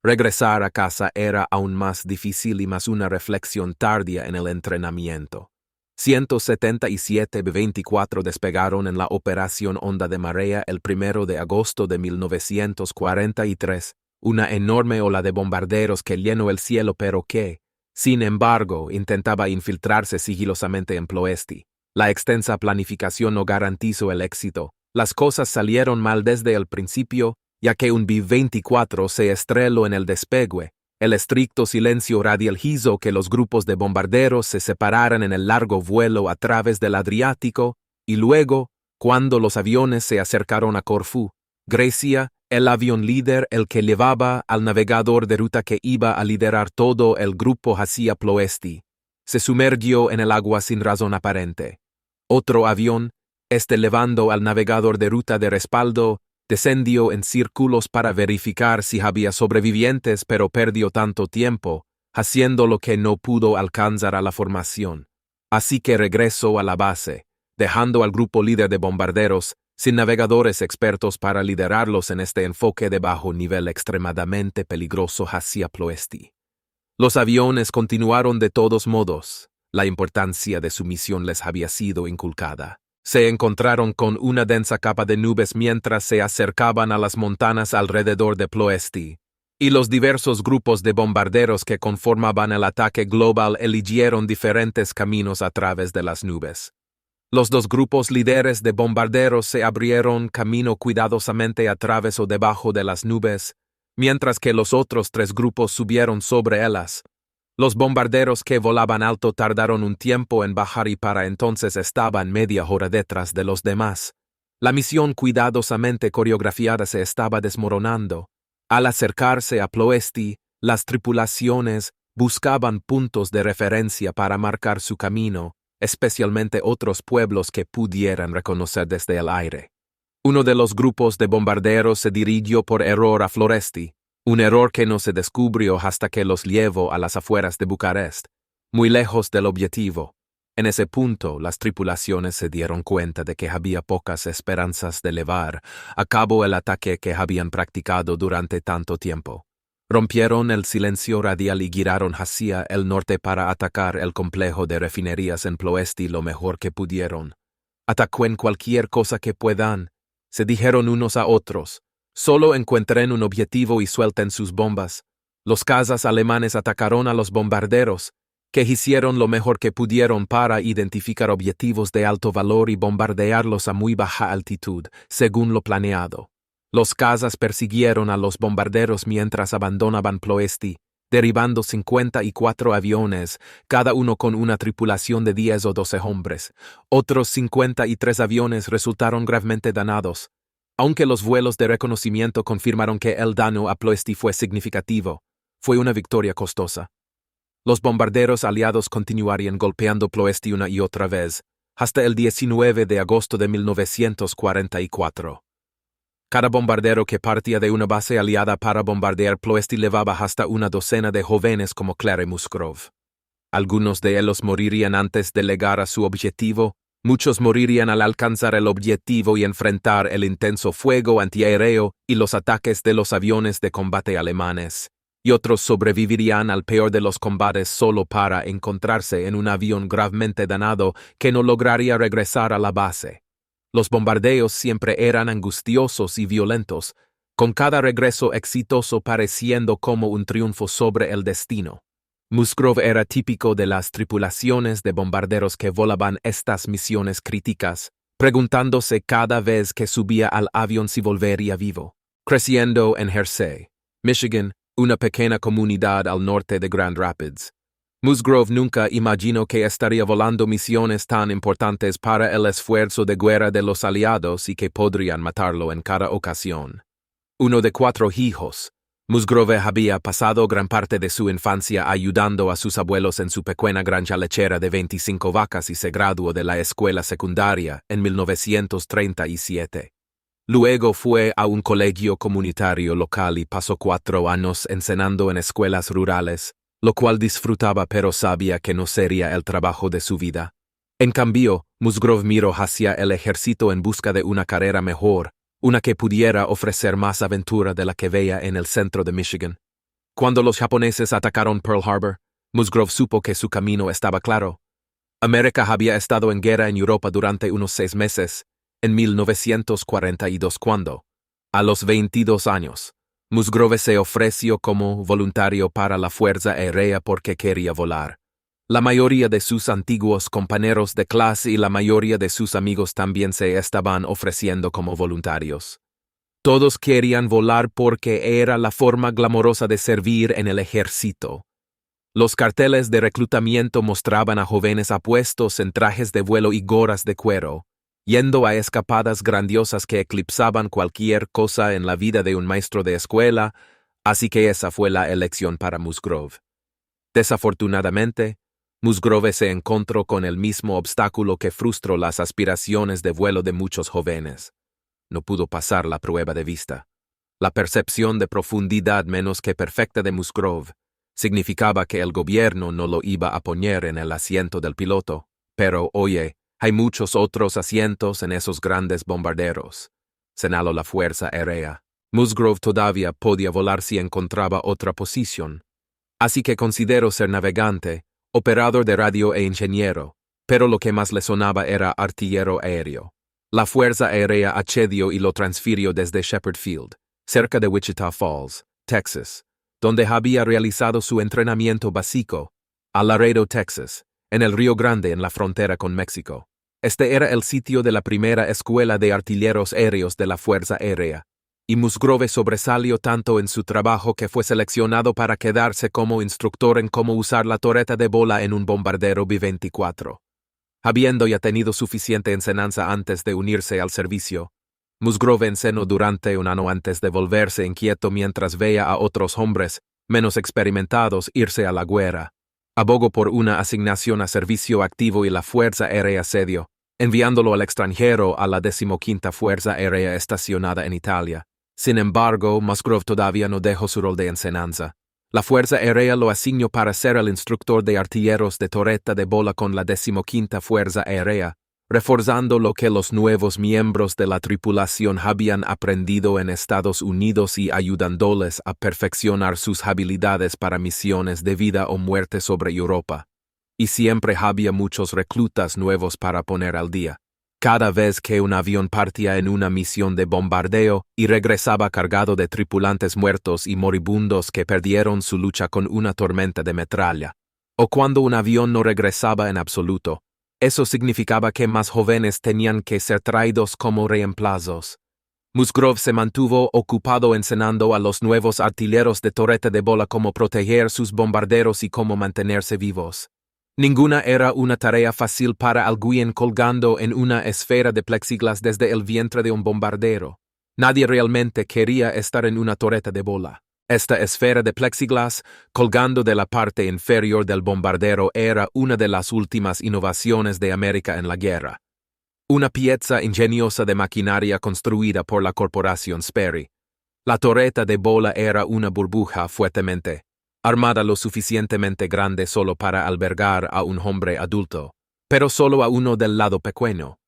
Regresar a casa era aún más difícil y más una reflexión tardía en el entrenamiento. 177 B-24 despegaron en la Operación Onda de Marea el 1 de agosto de 1943, una enorme ola de bombarderos que llenó el cielo pero que, sin embargo, intentaba infiltrarse sigilosamente en Ploesti. La extensa planificación no garantizó el éxito. Las cosas salieron mal desde el principio, ya que un B-24 se estrelló en el despegue. El estricto silencio radial hizo que los grupos de bombarderos se separaran en el largo vuelo a través del Adriático, y luego, cuando los aviones se acercaron a Corfú, Grecia, el avión líder, el que llevaba al navegador de ruta que iba a liderar todo el grupo hacia Ploesti, se sumergió en el agua sin razón aparente. Otro avión, llevando al navegador de ruta de respaldo, descendió en círculos para verificar si había sobrevivientes, pero perdió tanto tiempo, haciendo lo que no pudo alcanzar a la formación. Así que regresó a la base, dejando al grupo líder de bombarderos sin navegadores expertos para liderarlos en este enfoque de bajo nivel extremadamente peligroso hacia Ploesti. Los aviones continuaron de todos modos. La importancia de su misión les había sido inculcada. Se encontraron con una densa capa de nubes mientras se acercaban a las montañas alrededor de Ploesti, y los diversos grupos de bombarderos que conformaban el ataque global eligieron diferentes caminos a través de las nubes. Los dos grupos líderes de bombarderos se abrieron camino cuidadosamente a través o debajo de las nubes, mientras que los otros tres grupos subieron sobre ellas. Los bombarderos que volaban alto tardaron un tiempo en bajar y para entonces estaban media hora detrás de los demás. La misión cuidadosamente coreografiada se estaba desmoronando. Al acercarse a Ploesti, las tripulaciones buscaban puntos de referencia para marcar su camino, especialmente otros pueblos que pudieran reconocer desde el aire. Uno de los grupos de bombarderos se dirigió por error a Floresti, un error que no se descubrió hasta que los llevó a las afueras de Bucarest, muy lejos del objetivo. En ese punto, las tripulaciones se dieron cuenta de que había pocas esperanzas de llevar a cabo el ataque que habían practicado durante tanto tiempo. Rompieron el silencio radial y giraron hacia el norte para atacar el complejo de refinerías en Ploesti lo mejor que pudieron. «Ataquen cualquier cosa que puedan», se dijeron unos a otros. «Solo encuentren un objetivo y suelten sus bombas». Los cazas alemanes atacaron a los bombarderos, que hicieron lo mejor que pudieron para identificar objetivos de alto valor y bombardearlos a muy baja altitud, según lo planeado. Los cazas persiguieron a los bombarderos mientras abandonaban Ploesti, derribando 54 aviones, cada uno con una tripulación de 10 o 12 hombres. Otros 53 aviones resultaron gravemente dañados, aunque los vuelos de reconocimiento confirmaron que el daño a Ploesti fue significativo. Fue una victoria costosa. Los bombarderos aliados continuarían golpeando Ploesti una y otra vez, hasta el 19 de agosto de 1944. Cada bombardero que partía de una base aliada para bombardear Ploesti llevaba hasta una docena de jóvenes como Claire Musgrove. Algunos de ellos morirían antes de llegar a su objetivo, muchos morirían al alcanzar el objetivo y enfrentar el intenso fuego antiaéreo y los ataques de los aviones de combate alemanes, y otros sobrevivirían al peor de los combates solo para encontrarse en un avión gravemente dañado que no lograría regresar a la base. Los bombardeos siempre eran angustiosos y violentos, con cada regreso exitoso pareciendo como un triunfo sobre el destino. Musgrove era típico de las tripulaciones de bombarderos que volaban estas misiones críticas, preguntándose cada vez que subía al avión si volvería vivo. Creciendo en Hersey, Michigan, una pequeña comunidad al norte de Grand Rapids, Musgrove nunca imaginó que estaría volando misiones tan importantes para el esfuerzo de guerra de los aliados y que podrían matarlo en cada ocasión. Uno de 4 hijos, Musgrove había pasado gran parte de su infancia ayudando a sus abuelos en su pequeña granja lechera de 25 vacas y se graduó de la escuela secundaria en 1937. Luego fue a un colegio comunitario local y pasó 4 años enseñando en escuelas rurales, lo cual disfrutaba pero sabía que no sería el trabajo de su vida. En cambio, Musgrove miró hacia el ejército en busca de una carrera mejor, una que pudiera ofrecer más aventura de la que veía en el centro de Michigan. Cuando los japoneses atacaron Pearl Harbor, Musgrove supo que su camino estaba claro. América había estado en guerra en Europa durante unos 6 meses, en 1942 cuando, a los 22 años, Musgrove se ofreció como voluntario para la Fuerza Aérea porque quería volar. La mayoría de sus antiguos compañeros de clase y la mayoría de sus amigos también se estaban ofreciendo como voluntarios. Todos querían volar porque era la forma glamorosa de servir en el ejército. Los carteles de reclutamiento mostraban a jóvenes apuestos en trajes de vuelo y gorras de cuero, yendo a escapadas grandiosas que eclipsaban cualquier cosa en la vida de un maestro de escuela, así que esa fue la elección para Musgrove. Desafortunadamente, Musgrove se encontró con el mismo obstáculo que frustró las aspiraciones de vuelo de muchos jóvenes. No pudo pasar la prueba de vista. La percepción de profundidad menos que perfecta de Musgrove significaba que el gobierno no lo iba a poner en el asiento del piloto, pero, oye, hay muchos otros asientos en esos grandes bombarderos, señaló la Fuerza Aérea. Musgrove todavía podía volar si encontraba otra posición. Así que consideró ser navegante, operador de radio e ingeniero, pero lo que más le sonaba era artillero aéreo. La Fuerza Aérea accedió y lo transfirió desde Shepherd Field, cerca de Wichita Falls, Texas, donde había realizado su entrenamiento básico, a Laredo, Texas, en el Río Grande en la frontera con México. Este era el sitio de la primera escuela de artilleros aéreos de la Fuerza Aérea, y Musgrove sobresalió tanto en su trabajo que fue seleccionado para quedarse como instructor en cómo usar la torreta de bola en un bombardero B-24. Habiendo ya tenido suficiente enseñanza antes de unirse al servicio, Musgrove enseñó durante un año antes de volverse inquieto mientras veía a otros hombres, menos experimentados, irse a la guerra. Abogó por una asignación a servicio activo y la Fuerza Aérea cedió, enviándolo al extranjero a la 15ª Fuerza Aérea estacionada en Italia. Sin embargo, Musgrove todavía no dejó su rol de enseñanza. La Fuerza Aérea lo asignó para ser el instructor de artilleros de torreta de bola con la 15ª Fuerza Aérea, reforzando lo que los nuevos miembros de la tripulación habían aprendido en Estados Unidos y ayudándoles a perfeccionar sus habilidades para misiones de vida o muerte sobre Europa. Y siempre había muchos reclutas nuevos para poner al día. Cada vez que un avión partía en una misión de bombardeo y regresaba cargado de tripulantes muertos y moribundos que perdieron su lucha con una tormenta de metralla, o cuando un avión no regresaba en absoluto. Eso significaba que más jóvenes tenían que ser traídos como reemplazos. Musgrove se mantuvo ocupado enseñando a los nuevos artilleros de torreta de bola cómo proteger sus bombarderos y cómo mantenerse vivos. Ninguna era una tarea fácil para alguien colgando en una esfera de plexiglas desde el vientre de un bombardero. Nadie realmente quería estar en una torreta de bola. Esta esfera de plexiglas, colgando de la parte inferior del bombardero, era una de las últimas innovaciones de América en la guerra. Una pieza ingeniosa de maquinaria construida por la corporación Sperry. La torreta de bola era una burbuja fuertemente armada lo suficientemente grande solo para albergar a un hombre adulto, pero solo a uno del lado pequeño.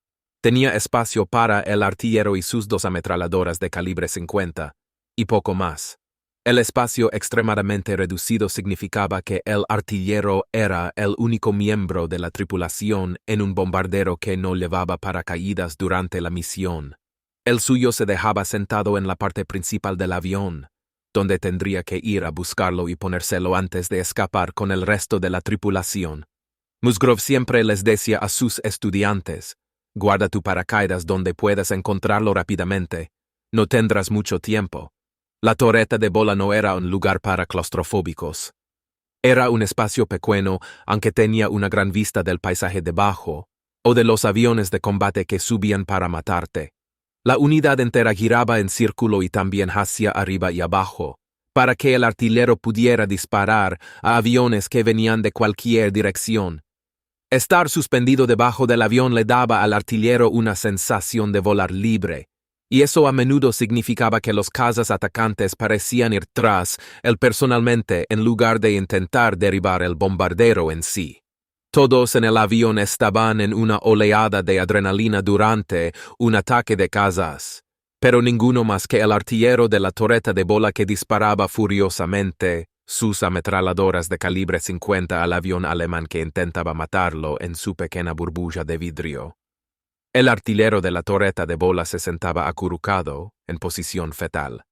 Tenía espacio para el artillero y sus dos ametralladoras de calibre 50, y poco más. El espacio extremadamente reducido significaba que el artillero era el único miembro de la tripulación en un bombardero que no llevaba paracaídas durante la misión. El suyo se dejaba sentado en la parte principal del avión, donde tendría que ir a buscarlo y ponérselo antes de escapar con el resto de la tripulación. Musgrove siempre les decía a sus estudiantes: guarda tu paracaídas donde puedas encontrarlo rápidamente. No tendrás mucho tiempo. La torreta de bola no era un lugar para claustrofóbicos. Era un espacio pequeño, aunque tenía una gran vista del paisaje debajo, o de los aviones de combate que subían para matarte. La unidad entera giraba en círculo y también hacia arriba y abajo, para que el artillero pudiera disparar a aviones que venían de cualquier dirección. Estar suspendido debajo del avión le daba al artillero una sensación de volar libre, y eso a menudo significaba que los cazas atacantes parecían ir tras él personalmente en lugar de intentar derribar el bombardero en sí. Todos en el avión estaban en una oleada de adrenalina durante un ataque de cazas, pero ninguno más que el artillero de la torreta de bola que disparaba furiosamente sus ametralladoras de calibre 50 al avión alemán que intentaba matarlo en su pequeña burbuja de vidrio. El artillero de la torreta de bola se sentaba acurrucado, en posición fetal,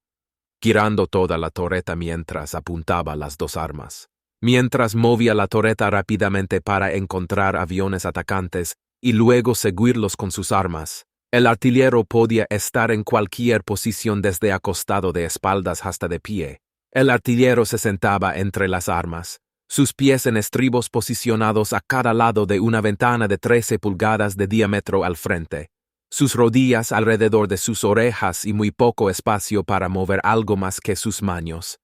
girando toda la torreta mientras apuntaba las dos armas. Mientras movía la torreta rápidamente para encontrar aviones atacantes y luego seguirlos con sus armas, el artillero podía estar en cualquier posición desde acostado de espaldas hasta de pie. El artillero se sentaba entre las armas, sus pies en estribos posicionados a cada lado de una ventana de 13 pulgadas de diámetro al frente, sus rodillas alrededor de sus orejas y muy poco espacio para mover algo más que sus manos.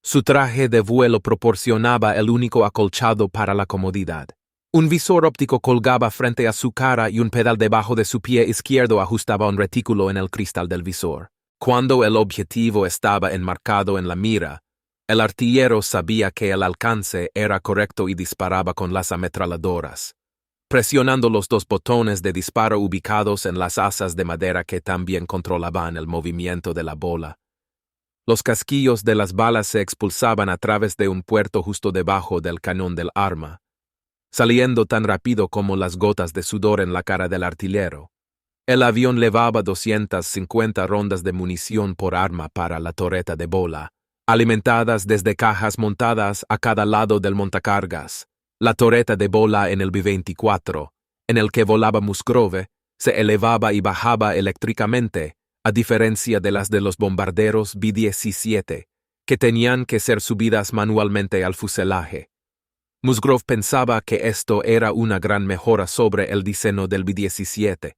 Su traje de vuelo proporcionaba el único acolchado para la comodidad. Un visor óptico colgaba frente a su cara y un pedal debajo de su pie izquierdo ajustaba un retículo en el cristal del visor. Cuando el objetivo estaba enmarcado en la mira, el artillero sabía que el alcance era correcto y disparaba con las ametralladoras, presionando los dos botones de disparo ubicados en las asas de madera que también controlaban el movimiento de la bola. Los casquillos de las balas se expulsaban a través de un puerto justo debajo del cañón del arma, saliendo tan rápido como las gotas de sudor en la cara del artillero. El avión llevaba 250 rondas de munición por arma para la torreta de bola, alimentadas desde cajas montadas a cada lado del montacargas. La torreta de bola en el B-24, en el que volaba Musgrove, se elevaba y bajaba eléctricamente, a diferencia de las de los bombarderos B-17, que tenían que ser subidas manualmente al fuselaje. Musgrove pensaba que esto era una gran mejora sobre el diseño del B-17,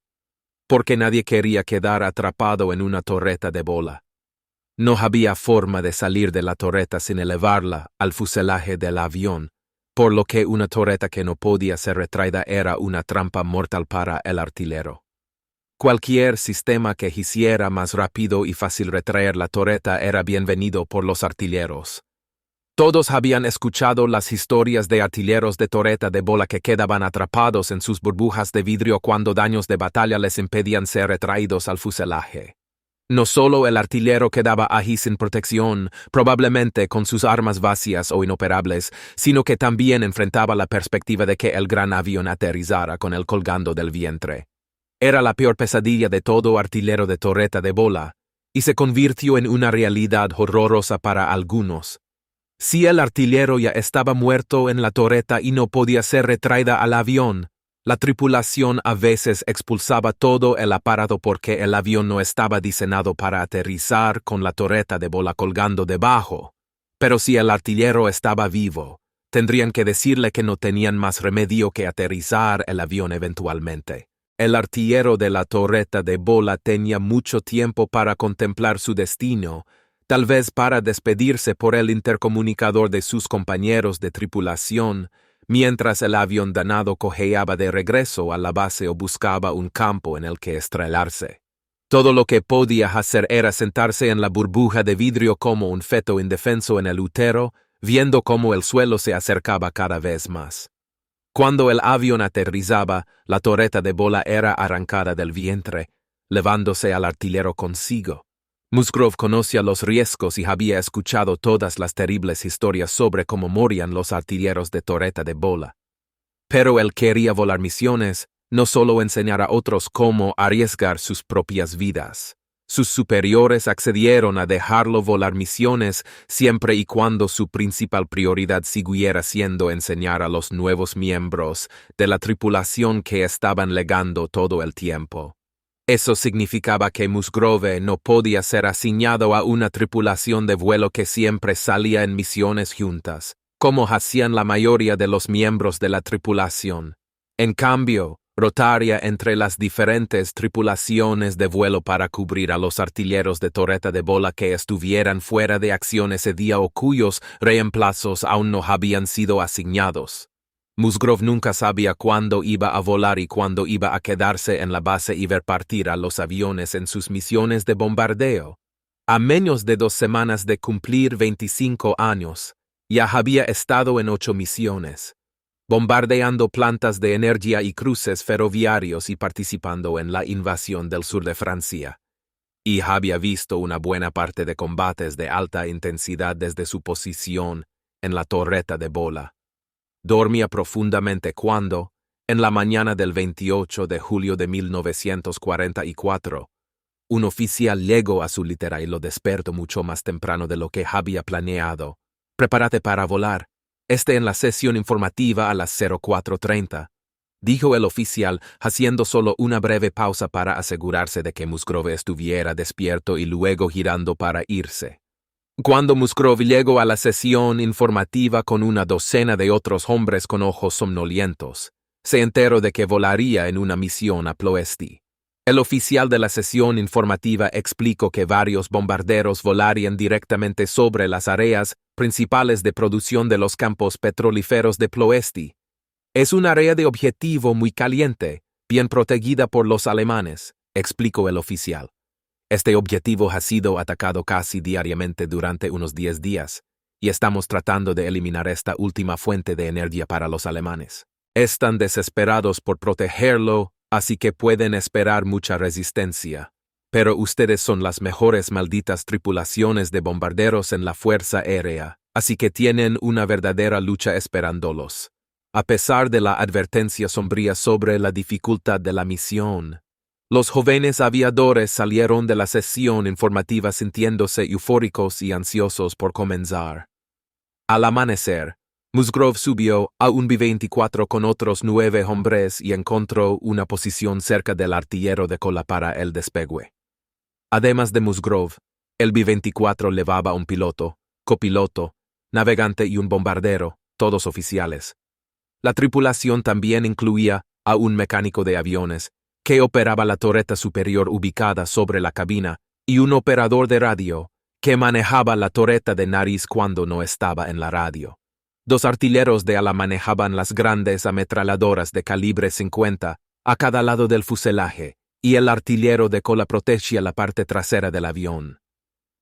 porque nadie quería quedar atrapado en una torreta de bola. No había forma de salir de la torreta sin elevarla al fuselaje del avión, por lo que una torreta que no podía ser retraída era una trampa mortal para el artillero. Cualquier sistema que hiciera más rápido y fácil retraer la torreta era bienvenido por los artilleros. Todos habían escuchado las historias de artilleros de torreta de bola que quedaban atrapados en sus burbujas de vidrio cuando daños de batalla les impedían ser retraídos al fuselaje. No solo el artillero quedaba allí sin protección, probablemente con sus armas vacías o inoperables, sino que también enfrentaba la perspectiva de que el gran avión aterrizara con él colgando del vientre. Era la peor pesadilla de todo artillero de torreta de bola, y se convirtió en una realidad horrorosa para algunos. Si el artillero ya estaba muerto en la torreta y no podía ser retraída al avión, la tripulación a veces expulsaba todo el aparato porque el avión no estaba diseñado para aterrizar con la torreta de bola colgando debajo. Pero si el artillero estaba vivo, tendrían que decirle que no tenían más remedio que aterrizar el avión eventualmente. El artillero de la torreta de bola tenía mucho tiempo para contemplar su destino, tal vez para despedirse por el intercomunicador de sus compañeros de tripulación, mientras el avión danado cojeaba de regreso a la base o buscaba un campo en el que estrellarse. Todo lo que podía hacer era sentarse en la burbuja de vidrio como un feto indefenso en el útero, viendo cómo el suelo se acercaba cada vez más. Cuando el avión aterrizaba, la torreta de bola era arrancada del vientre, llevándose al artillero consigo. Musgrove conocía los riesgos y había escuchado todas las terribles historias sobre cómo morían los artilleros de torreta de bola. Pero él quería volar misiones, no solo enseñar a otros cómo arriesgar sus propias vidas. Sus superiores accedieron a dejarlo volar misiones siempre y cuando su principal prioridad siguiera siendo enseñar a los nuevos miembros de la tripulación que estaban legando todo el tiempo. Eso significaba que Musgrove no podía ser asignado a una tripulación de vuelo que siempre salía en misiones juntas, como hacían la mayoría de los miembros de la tripulación. En cambio, rotaría entre las diferentes tripulaciones de vuelo para cubrir a los artilleros de torreta de bola que estuvieran fuera de acción ese día o cuyos reemplazos aún no habían sido asignados. Musgrove nunca sabía cuándo iba a volar y cuándo iba a quedarse en la base y ver partir a los aviones en sus misiones de bombardeo. A menos de 2 semanas de cumplir 25 años, ya había estado en 8 misiones, bombardeando plantas de energía y cruces ferroviarios y participando en la invasión del sur de Francia. Y había visto una buena parte de combates de alta intensidad desde su posición en la torreta de bola. Dormía profundamente cuando, en la mañana del 28 de julio de 1944, un oficial llegó a su litera y lo despertó mucho más temprano de lo que había planeado. «Prepárate para volar. En la sesión informativa a las 04:30», dijo el oficial, haciendo solo una breve pausa para asegurarse de que Musgrove estuviera despierto y luego girando para irse. Cuando Musgrove llegó a la sesión informativa con una docena de otros hombres con ojos somnolientos, se enteró de que volaría en una misión a Ploesti. El oficial de la sesión informativa explicó que varios bombarderos volarían directamente sobre las áreas principales de producción de los campos petrolíferos de Ploesti. «Es un área de objetivo muy caliente, bien protegida por los alemanes», explicó el oficial. «Este objetivo ha sido atacado casi diariamente durante unos 10 días, y estamos tratando de eliminar esta última fuente de energía para los alemanes. Están desesperados por protegerlo, así que pueden esperar mucha resistencia. Pero ustedes son las mejores malditas tripulaciones de bombarderos en la Fuerza Aérea, así que tienen una verdadera lucha esperándolos». A pesar de la advertencia sombría sobre la dificultad de la misión, los jóvenes aviadores salieron de la sesión informativa sintiéndose eufóricos y ansiosos por comenzar. Al amanecer, Musgrove subió a un B-24 con otros 9 hombres y encontró una posición cerca del artillero de cola para el despegue. Además de Musgrove, el B-24 llevaba un piloto, copiloto, navegante y un bombardero, todos oficiales. La tripulación también incluía a un mecánico de aviones, que operaba la torreta superior ubicada sobre la cabina, y un operador de radio, que manejaba la torreta de nariz cuando no estaba en la radio. 2 artilleros de ala manejaban las grandes ametralladoras de calibre 50 a cada lado del fuselaje, y el artillero de cola protegía la parte trasera del avión.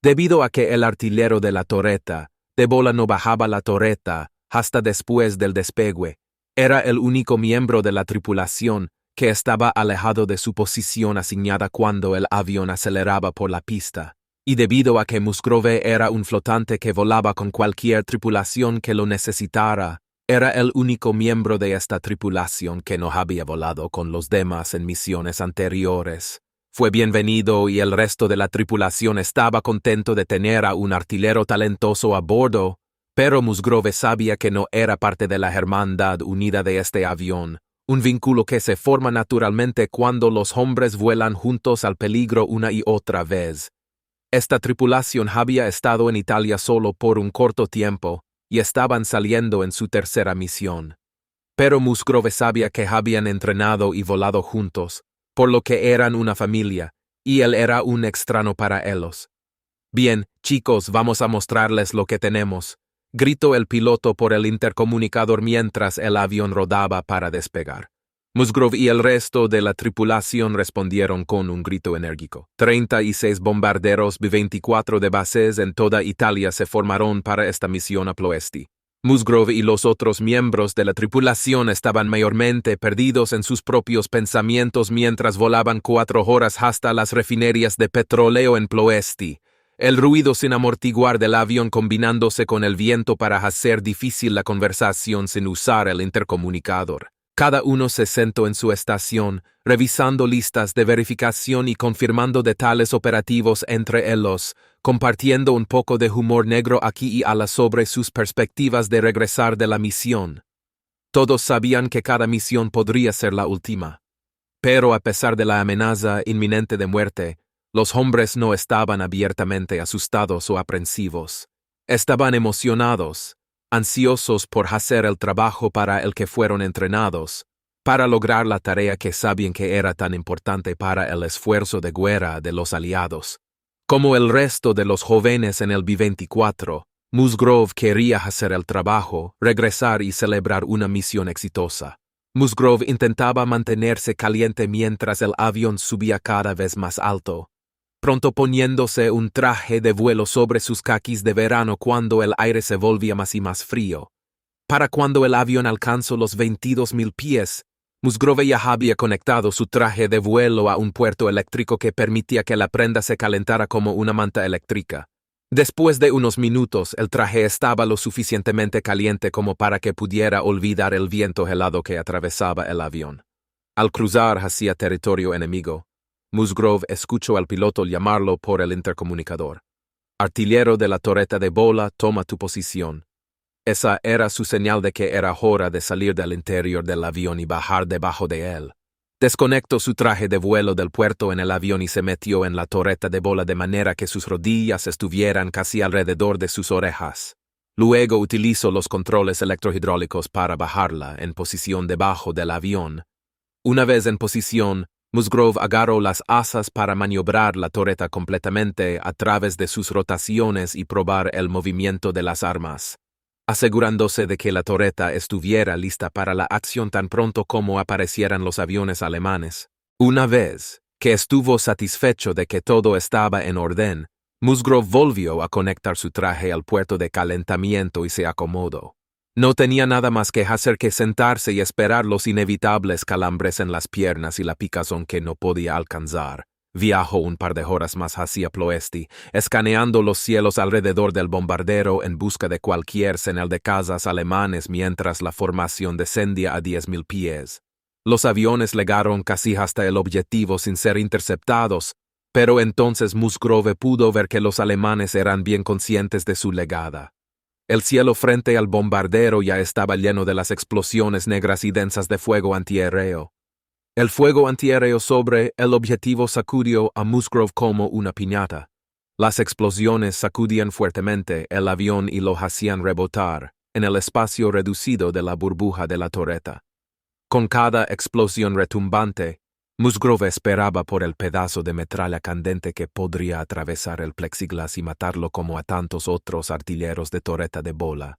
Debido a que el artillero de la torreta de bola no bajaba la torreta hasta después del despegue, era el único miembro de la tripulación que estaba alejado de su posición asignada cuando el avión aceleraba por la pista, y debido a que Musgrove era un flotante que volaba con cualquier tripulación que lo necesitara, era el único miembro de esta tripulación que no había volado con los demás en misiones anteriores. Fue bienvenido y el resto de la tripulación estaba contento de tener a un artillero talentoso a bordo, Pero Musgrove sabía que no era parte de la hermandad unida de este avión, un vínculo que se forma naturalmente cuando los hombres vuelan juntos al peligro una y otra vez. Esta tripulación había estado en Italia solo por un corto tiempo y estaban saliendo en su tercera misión. Pero Musgrove sabía que habían entrenado y volado juntos, por lo que eran una familia, y él era un extraño para ellos. «Bien, chicos, vamos a mostrarles lo que tenemos», gritó el piloto por el intercomunicador mientras el avión rodaba para despegar. Musgrove y el resto de la tripulación respondieron con un grito enérgico. 36 bombarderos B-24 de bases en toda Italia se formaron para esta misión a Ploesti. Musgrove y los otros miembros de la tripulación estaban mayormente perdidos en sus propios pensamientos mientras volaban 4 horas hasta las refinerías de petróleo en Ploesti. El ruido sin amortiguar del avión combinándose con el viento para hacer difícil la conversación sin usar el intercomunicador. Cada uno se sentó en su estación, revisando listas de verificación y confirmando detalles operativos entre ellos, compartiendo un poco de humor negro aquí y allá sobre sus perspectivas de regresar de la misión. Todos sabían que cada misión podría ser la última. Pero a pesar de la amenaza inminente de muerte, los hombres no estaban abiertamente asustados o aprensivos. Estaban emocionados, ansiosos por hacer el trabajo para el que fueron entrenados, para lograr la tarea que sabían que era tan importante para el esfuerzo de guerra de los aliados. Como el resto de los jóvenes en el B-24, Musgrove quería hacer el trabajo, regresar y celebrar una misión exitosa. Musgrove intentaba mantenerse caliente mientras el avión subía cada vez más alto, pronto poniéndose un traje de vuelo sobre sus caquis de verano cuando el aire se volvía más y más frío. Para cuando el avión alcanzó los 22.000 pies, Musgrove ya había conectado su traje de vuelo a un puerto eléctrico que permitía que la prenda se calentara como una manta eléctrica. Después de unos minutos, el traje estaba lo suficientemente caliente como para que pudiera olvidar el viento helado que atravesaba el avión. Al cruzar hacia territorio enemigo, Musgrove escuchó al piloto llamarlo por el intercomunicador. «Artillero de la torreta de bola, toma tu posición». Esa era su señal de que era hora de salir del interior del avión y bajar debajo de él. Desconectó su traje de vuelo del puerto en el avión y se metió en la torreta de bola de manera que sus rodillas estuvieran casi alrededor de sus orejas. Luego utilizó los controles electrohidráulicos para bajarla en posición debajo del avión. Una vez en posición, Musgrove agarró las asas para maniobrar la torreta completamente a través de sus rotaciones y probar el movimiento de las armas, asegurándose de que la torreta estuviera lista para la acción tan pronto como aparecieran los aviones alemanes. Una vez que estuvo satisfecho de que todo estaba en orden, Musgrove volvió a conectar su traje al puerto de calentamiento y se acomodó. No tenía nada más que hacer que sentarse y esperar los inevitables calambres en las piernas y la picazón que no podía alcanzar. Viajó un par de horas más hacia Ploesti, escaneando los cielos alrededor del bombardero en busca de cualquier señal de cazas alemanes mientras la formación descendía a 10.000 pies. Los aviones llegaron casi hasta el objetivo sin ser interceptados, pero entonces Musgrove pudo ver que los alemanes eran bien conscientes de su llegada. El cielo frente al bombardero ya estaba lleno de las explosiones negras y densas de fuego antiaéreo. El fuego antiaéreo sobre el objetivo sacudió a Musgrove como una piñata. Las explosiones sacudían fuertemente el avión y lo hacían rebotar en el espacio reducido de la burbuja de la torreta. Con cada explosión retumbante, Musgrove esperaba por el pedazo de metralla candente que podría atravesar el plexiglas y matarlo como a tantos otros artilleros de torreta de bola.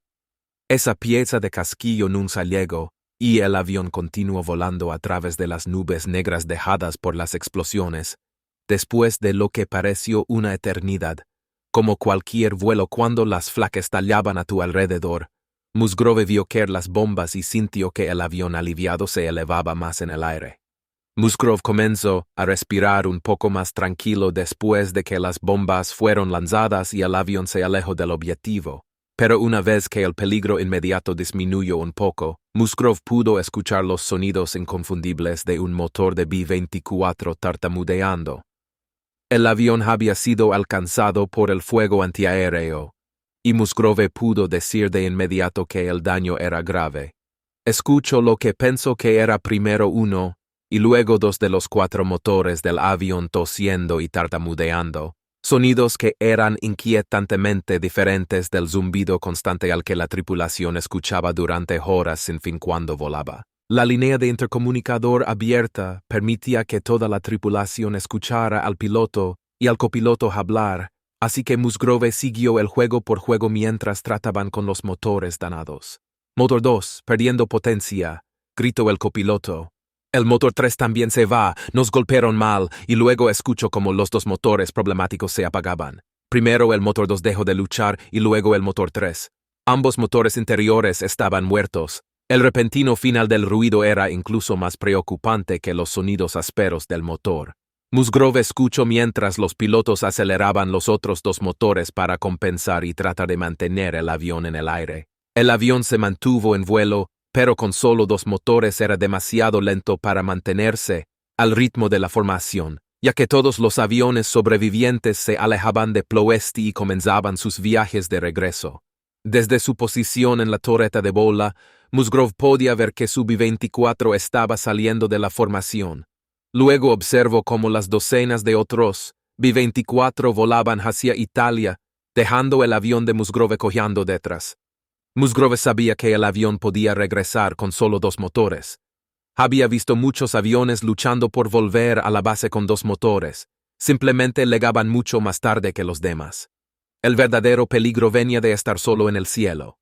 Esa pieza de casquillo nunca llegó, y el avión continuó volando a través de las nubes negras dejadas por las explosiones, después de lo que pareció una eternidad. Como cualquier vuelo cuando las flacas estallaban a tu alrededor, Musgrove vio caer las bombas y sintió que el avión aliviado se elevaba más en el aire. Musgrove comenzó a respirar un poco más tranquilo después de que las bombas fueron lanzadas y el avión se alejó del objetivo. Pero una vez que el peligro inmediato disminuyó un poco, Musgrove pudo escuchar los sonidos inconfundibles de un motor de B-24 tartamudeando. El avión había sido alcanzado por el fuego antiaéreo, y Musgrove pudo decir de inmediato que el daño era grave. Escucho lo que pensó que era primero uno, y luego dos de los 4 motores del avión tosiendo y tartamudeando, sonidos que eran inquietantemente diferentes del zumbido constante al que la tripulación escuchaba durante horas sin fin cuando volaba. La línea de intercomunicador abierta permitía que toda la tripulación escuchara al piloto y al copiloto hablar, así que Musgrove siguió el juego por juego mientras trataban con los motores dañados. Motor 2, perdiendo potencia, gritó el copiloto. El motor 3 también se va, nos golpearon mal, y luego escucho como los 2 motores problemáticos se apagaban. Primero el motor 2 dejó de luchar y luego el motor 3. Ambos motores interiores estaban muertos. El repentino final del ruido era incluso más preocupante que los sonidos ásperos del motor. Musgrove escuchó mientras los pilotos aceleraban los otros 2 motores para compensar y tratar de mantener el avión en el aire. El avión se mantuvo en vuelo, pero con solo 2 motores era demasiado lento para mantenerse al ritmo de la formación, ya que todos los aviones sobrevivientes se alejaban de Ploesti y comenzaban sus viajes de regreso. Desde su posición en la torreta de bola, Musgrove podía ver que su B-24 estaba saliendo de la formación. Luego observó cómo las docenas de otros B-24 volaban hacia Italia, dejando el avión de Musgrove cojeando detrás. Musgrove sabía que el avión podía regresar con solo 2 motores. Había visto muchos aviones luchando por volver a la base con 2 motores. Simplemente llegaban mucho más tarde que los demás. El verdadero peligro venía de estar solo en el cielo.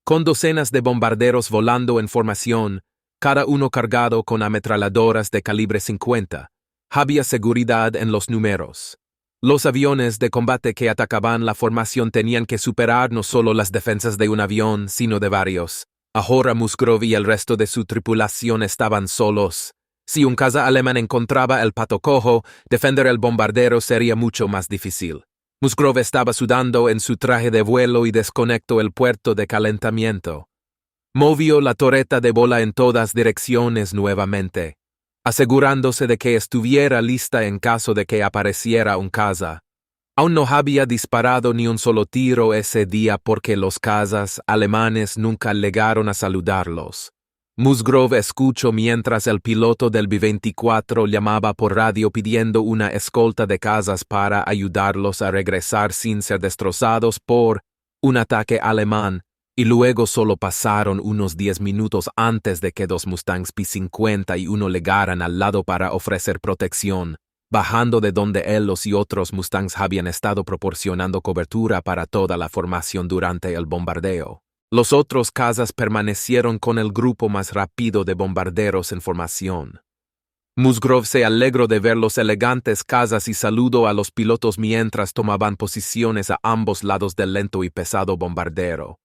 Con docenas de bombarderos volando en formación, cada uno cargado con ametralladoras de calibre 50, había seguridad en los números. Los aviones de combate que atacaban la formación tenían que superar no solo las defensas de un avión, sino de varios. Ahora Musgrove y el resto de su tripulación estaban solos. Si un caza alemán encontraba el pato cojo, defender el bombardero sería mucho más difícil. Musgrove estaba sudando en su traje de vuelo y desconectó el puerto de calentamiento. Movió la torreta de bola en todas direcciones nuevamente, asegurándose de que estuviera lista en caso de que apareciera un caza. Aún no había disparado ni un solo tiro ese día porque los cazas alemanes nunca llegaron a saludarlos. Musgrove escuchó mientras el piloto del B-24 llamaba por radio pidiendo una escolta de cazas para ayudarlos a regresar sin ser destrozados por un ataque alemán, y luego solo pasaron unos 10 minutos antes de que 2 Mustangs P-51 llegaran al lado para ofrecer protección, bajando de donde él y otros Mustangs habían estado proporcionando cobertura para toda la formación durante el bombardeo. Los otros cazas permanecieron con el grupo más rápido de bombarderos en formación. Musgrove se alegró de ver los elegantes cazas y saludó a los pilotos mientras tomaban posiciones a ambos lados del lento y pesado bombardero.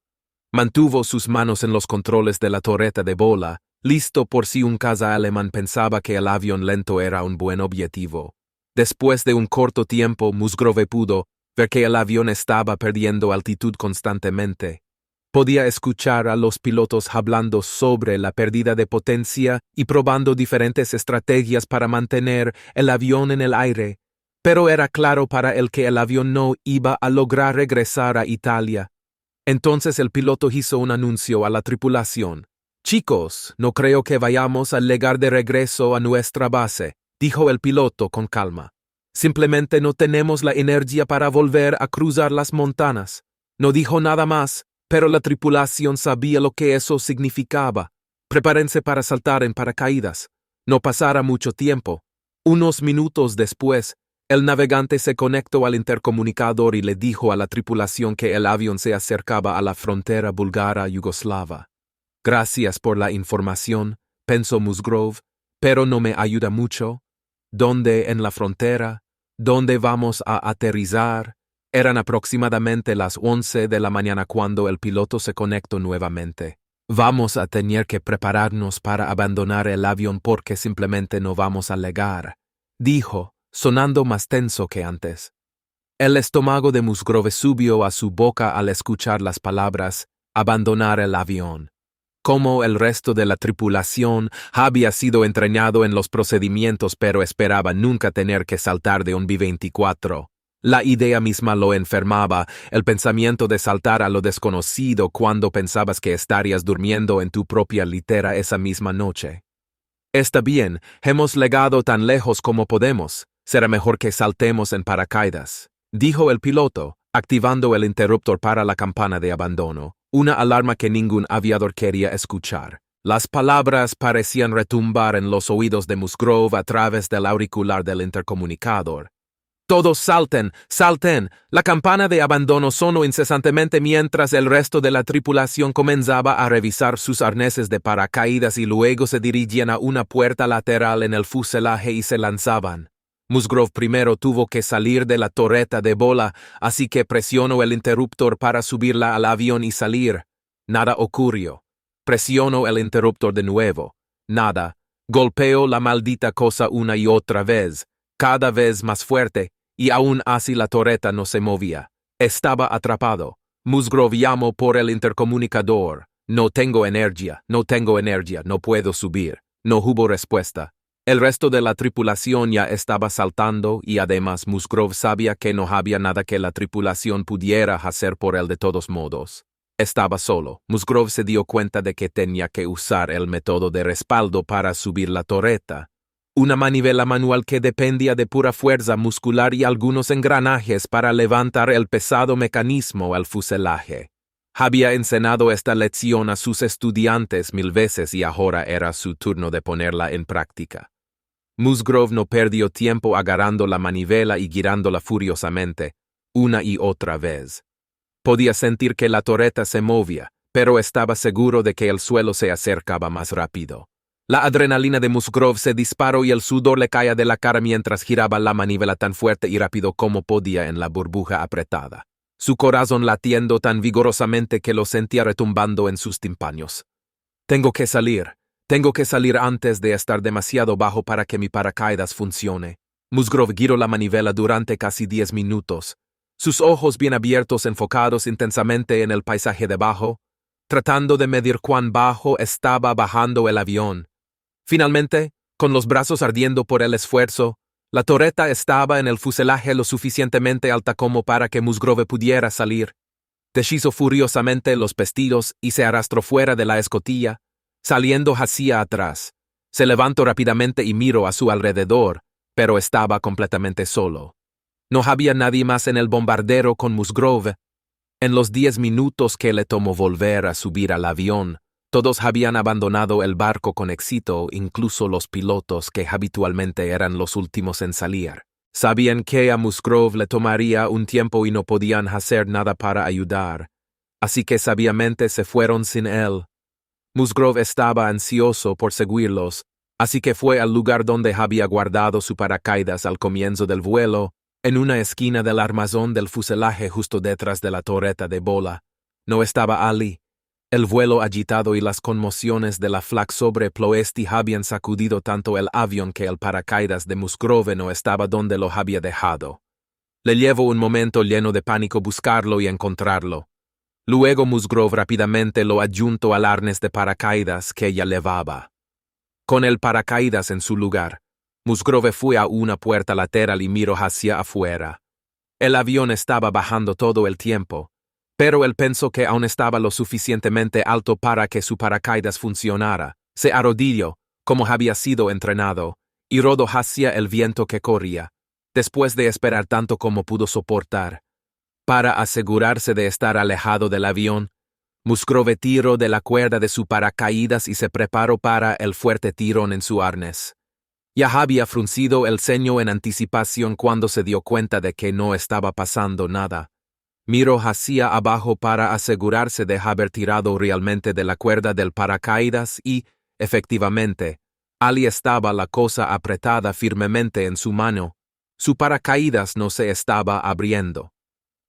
Mantuvo sus manos en los controles de la torreta de bola, listo por si un caza alemán pensaba que el avión lento era un buen objetivo. Después de un corto tiempo, Musgrove pudo ver que el avión estaba perdiendo altitud constantemente. Podía escuchar a los pilotos hablando sobre la pérdida de potencia y probando diferentes estrategias para mantener el avión en el aire, pero era claro para él que el avión no iba a lograr regresar a Italia. Entonces el piloto hizo un anuncio a la tripulación. «Chicos, no creo que vayamos a llegar de regreso a nuestra base», dijo el piloto con calma. «Simplemente no tenemos la energía para volver a cruzar las montañas». No dijo nada más, pero la tripulación sabía lo que eso significaba. Prepárense para saltar en paracaídas. No pasará mucho tiempo. Unos minutos después, el navegante se conectó al intercomunicador y le dijo a la tripulación que el avión se acercaba a la frontera búlgara-yugoslava. «Gracias por la información», pensó Musgrove, «pero no me ayuda mucho. ¿Dónde en la frontera? ¿Dónde vamos a aterrizar?» Eran aproximadamente las 11 de la mañana cuando el piloto se conectó nuevamente. «Vamos a tener que prepararnos para abandonar el avión porque simplemente no vamos a llegar», dijo, sonando más tenso que antes. El estómago de Musgrove subió a su boca al escuchar las palabras «abandonar el avión». Como el resto de la tripulación, había sido entrenado en los procedimientos pero esperaba nunca tener que saltar de un B-24. La idea misma lo enfermaba, el pensamiento de saltar a lo desconocido cuando pensabas que estarías durmiendo en tu propia litera esa misma noche. Está bien, hemos llegado tan lejos como podemos. Será mejor que saltemos en paracaídas, dijo el piloto, activando el interruptor para la campana de abandono, una alarma que ningún aviador quería escuchar. Las palabras parecían retumbar en los oídos de Musgrove a través del auricular del intercomunicador. Todos salten, salten. La campana de abandono sonó incesantemente mientras el resto de la tripulación comenzaba a revisar sus arneses de paracaídas y luego se dirigían a una puerta lateral en el fuselaje y se lanzaban. Musgrove primero tuvo que salir de la torreta de bola, así que presionó el interruptor para subirla al avión y salir. Nada ocurrió. Presionó el interruptor de nuevo. Nada. Golpeó la maldita cosa una y otra vez, cada vez más fuerte, y aún así la torreta no se movía. Estaba atrapado. Musgrove llamó por el intercomunicador. No tengo energía, no puedo subir. No hubo respuesta. El resto de la tripulación ya estaba saltando y además Musgrove sabía que no había nada que la tripulación pudiera hacer por él de todos modos. Estaba solo. Musgrove se dio cuenta de que tenía que usar el método de respaldo para subir la torreta. Una manivela manual que dependía de pura fuerza muscular y algunos engranajes para levantar el pesado mecanismo al fuselaje. Había enseñado esta lección a sus estudiantes 1000 veces y ahora era su turno de ponerla en práctica. Musgrove no perdió tiempo agarrando la manivela y girándola furiosamente, una y otra vez. Podía sentir que la torreta se movía, pero estaba seguro de que el suelo se acercaba más rápido. La adrenalina de Musgrove se disparó y el sudor le caía de la cara mientras giraba la manivela tan fuerte y rápido como podía en la burbuja apretada. Su corazón latiendo tan vigorosamente que lo sentía retumbando en sus tímpanos. Tengo que salir antes de estar demasiado bajo para que mi paracaídas funcione. Musgrove giró la manivela durante casi 10 minutos, sus ojos bien abiertos enfocados intensamente en el paisaje debajo, tratando de medir cuán bajo estaba bajando el avión. Finalmente, con los brazos ardiendo por el esfuerzo, la torreta estaba en el fuselaje lo suficientemente alta como para que Musgrove pudiera salir. Deshizo furiosamente los pestillos y se arrastró fuera de la escotilla, saliendo hacia atrás. Se levantó rápidamente y miró a su alrededor, pero estaba completamente solo. No había nadie más en el bombardero con Musgrove. En los 10 minutos que le tomó volver a subir al avión, todos habían abandonado el barco con éxito, incluso los pilotos que habitualmente eran los últimos en salir. Sabían que a Musgrove le tomaría un tiempo y no podían hacer nada para ayudar, así que sabiamente se fueron sin él. Musgrove estaba ansioso por seguirlos, así que fue al lugar donde había guardado su paracaídas al comienzo del vuelo, en una esquina del armazón del fuselaje justo detrás de la torreta de bola. No estaba allí. El vuelo agitado y las conmociones de la flak sobre Ploesti habían sacudido tanto el avión que el paracaídas de Musgrove no estaba donde lo había dejado. Le llevó un momento lleno de pánico buscarlo y encontrarlo. Luego Musgrove rápidamente lo adjuntó al arnés de paracaídas que ella llevaba. Con el paracaídas en su lugar, Musgrove fue a una puerta lateral y miró hacia afuera. El avión estaba bajando todo el tiempo, pero él pensó que aún estaba lo suficientemente alto para que su paracaídas funcionara. Se arrodilló, como había sido entrenado, y rodó hacia el viento que corría, después de esperar tanto como pudo soportar. Para asegurarse de estar alejado del avión, Musgrove tiró de la cuerda de su paracaídas y se preparó para el fuerte tirón en su arnés. Ya había fruncido el ceño en anticipación cuando se dio cuenta de que no estaba pasando nada. Miró hacia abajo para asegurarse de haber tirado realmente de la cuerda del paracaídas y, efectivamente, allí estaba la cosa apretada firmemente en su mano. Su paracaídas no se estaba abriendo.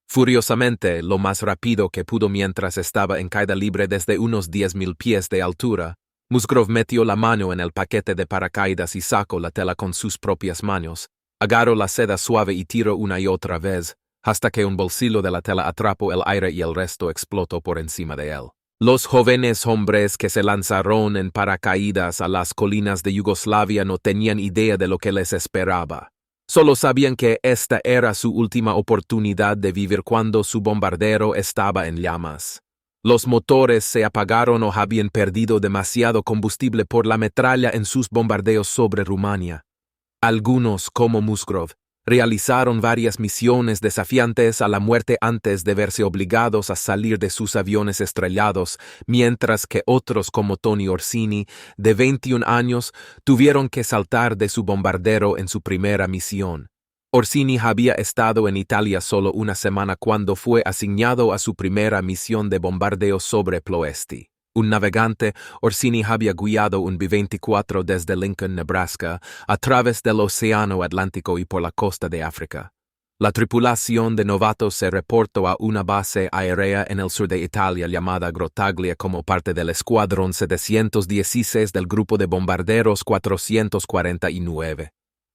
Furiosamente, lo más rápido que pudo mientras estaba en caída libre desde unos 10.000 pies de altura, Musgrove metió la mano en el paquete de paracaídas y sacó la tela con sus propias manos. Agarró la seda suave y tiró una y otra vez, hasta que un bolsillo de la tela atrapó el aire y el resto explotó por encima de él. Los jóvenes hombres que se lanzaron en paracaídas a las colinas de Yugoslavia no tenían idea de lo que les esperaba. Solo sabían que esta era su última oportunidad de vivir cuando su bombardero estaba en llamas. Los motores se apagaron o habían perdido demasiado combustible por la metralla en sus bombardeos sobre Rumania. Algunos, como Musgrove, realizaron varias misiones desafiantes a la muerte antes de verse obligados a salir de sus aviones estrellados, mientras que otros, como Tony Orsini, de 21 años, tuvieron que saltar de su bombardero en su primera misión. Orsini había estado en Italia solo una semana cuando fue asignado a su primera misión de bombardeo sobre Ploesti. Un navegante, Orsini había guiado un B-24 desde Lincoln, Nebraska, a través del Océano Atlántico y por la costa de África. La tripulación de novatos se reportó a una base aérea en el sur de Italia llamada Grottaglia como parte del Escuadrón 716 del grupo de bombarderos 449.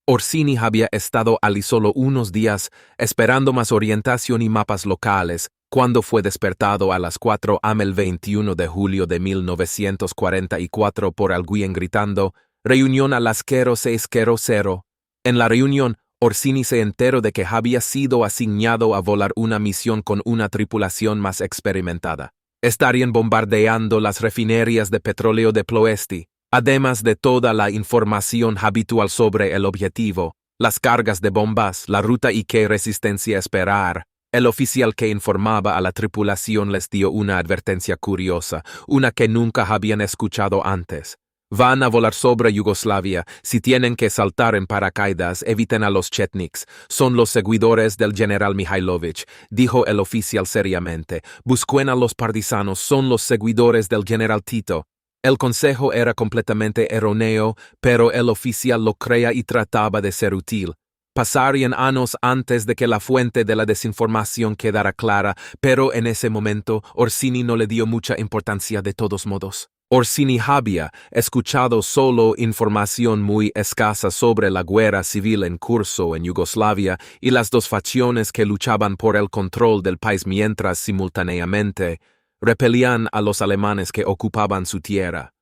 Orsini había estado allí solo unos días, esperando más orientación y mapas locales, cuando fue despertado a las 4 am el 21 de julio de 1944 por alguien gritando, «Reunión a las 0600». En la reunión, Orsini se enteró de que había sido asignado a volar una misión con una tripulación más experimentada. Estarían bombardeando las refinerías de petróleo de Ploesti, además de toda la información habitual sobre el objetivo, las cargas de bombas, la ruta y qué resistencia esperar. El oficial que informaba a la tripulación les dio una advertencia curiosa, una que nunca habían escuchado antes. Van a volar sobre Yugoslavia. Si tienen que saltar en paracaídas, eviten a los chetniks. Son los seguidores del general Mihailovich, dijo el oficial seriamente. Busquen a los partisanos, son los seguidores del general Tito. El consejo era completamente erróneo, pero el oficial lo creía y trataba de ser útil. Pasarían años antes de que la fuente de la desinformación quedara clara, pero en ese momento Orsini no le dio mucha importancia de todos modos. Orsini había escuchado solo información muy escasa sobre la guerra civil en curso en Yugoslavia y las dos facciones que luchaban por el control del país mientras simultáneamente repelían a los alemanes que ocupaban su tierra.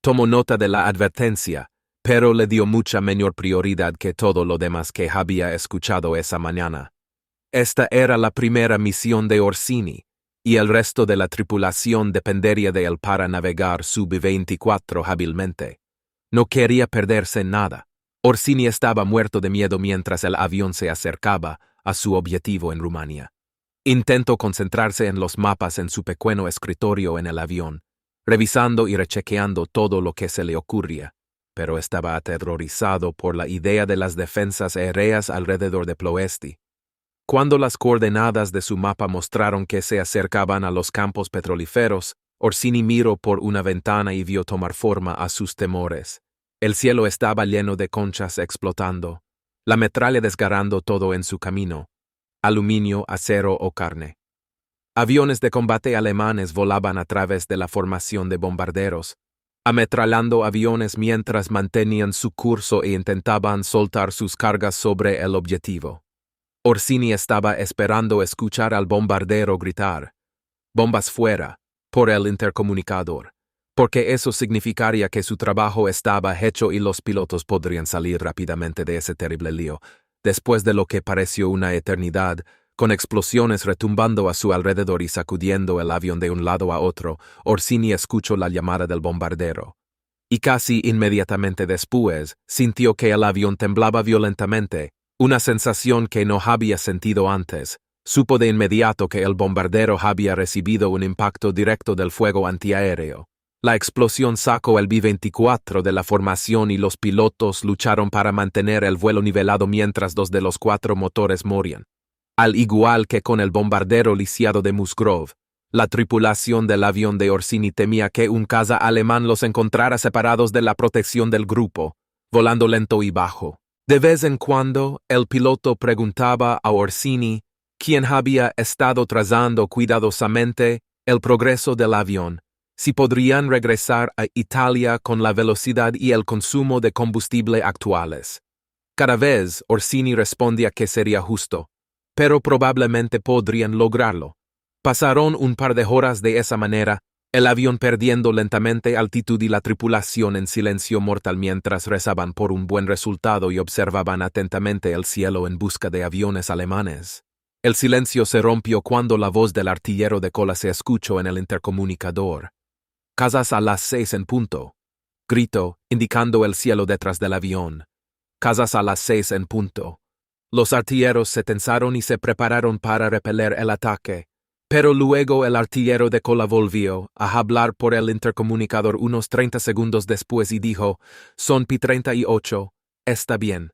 Tomó nota de la advertencia, pero le dio mucha menor prioridad que todo lo demás que había escuchado esa mañana. Esta era la primera misión de Orsini, y el resto de la tripulación dependería de él para navegar su B-24 hábilmente. No quería perderse nada. Orsini estaba muerto de miedo mientras el avión se acercaba a su objetivo en Rumania. Intentó concentrarse en los mapas en su pequeño escritorio en el avión, revisando y rechequeando todo lo que se le ocurría, pero estaba aterrorizado por la idea de las defensas aéreas alrededor de Ploesti. Cuando las coordenadas de su mapa mostraron que se acercaban a los campos petrolíferos, Orsini miró por una ventana y vio tomar forma a sus temores. El cielo estaba lleno de conchas explotando, la metralla desgarrando todo en su camino, aluminio, acero o carne. Aviones de combate alemanes volaban a través de la formación de bombarderos, ametrallando aviones mientras mantenían su curso e intentaban soltar sus cargas sobre el objetivo. Orsini estaba esperando escuchar al bombardero gritar, «Bombas fuera», por el intercomunicador, porque eso significaría que su trabajo estaba hecho y los pilotos podrían salir rápidamente de ese terrible lío. Después de lo que pareció una eternidad, con explosiones retumbando a su alrededor y sacudiendo el avión de un lado a otro, Orsini escuchó la llamada del bombardero. Y casi inmediatamente después, sintió que el avión temblaba violentamente, una sensación que no había sentido antes. Supo de inmediato que el bombardero había recibido un impacto directo del fuego antiaéreo. La explosión sacó el B-24 de la formación y los pilotos lucharon para mantener el vuelo nivelado mientras dos de los 4 motores morían. Al igual que con el bombardero lisiado de Musgrove, la tripulación del avión de Orsini temía que un caza alemán los encontrara separados de la protección del grupo, volando lento y bajo. De vez en cuando, el piloto preguntaba a Orsini quién había estado trazando cuidadosamente el progreso del avión, si podrían regresar a Italia con la velocidad y el consumo de combustible actuales. Cada vez Orsini respondía que sería justo, pero probablemente podrían lograrlo. Pasaron un par de horas de esa manera, El avión perdiendo lentamente altitud y la tripulación en silencio mortal mientras rezaban por un buen resultado y observaban atentamente el cielo en busca de aviones alemanes. El silencio se rompió cuando la voz del artillero de cola se escuchó en el intercomunicador. «Casas a las 6 en punto», gritó, indicando el cielo detrás del avión. «Casas a las 6 en punto». Los artilleros se tensaron y se prepararon para repeler el ataque. Pero luego el artillero de cola volvió a hablar por el intercomunicador unos 30 segundos después y dijo: «Son P-38, está bien».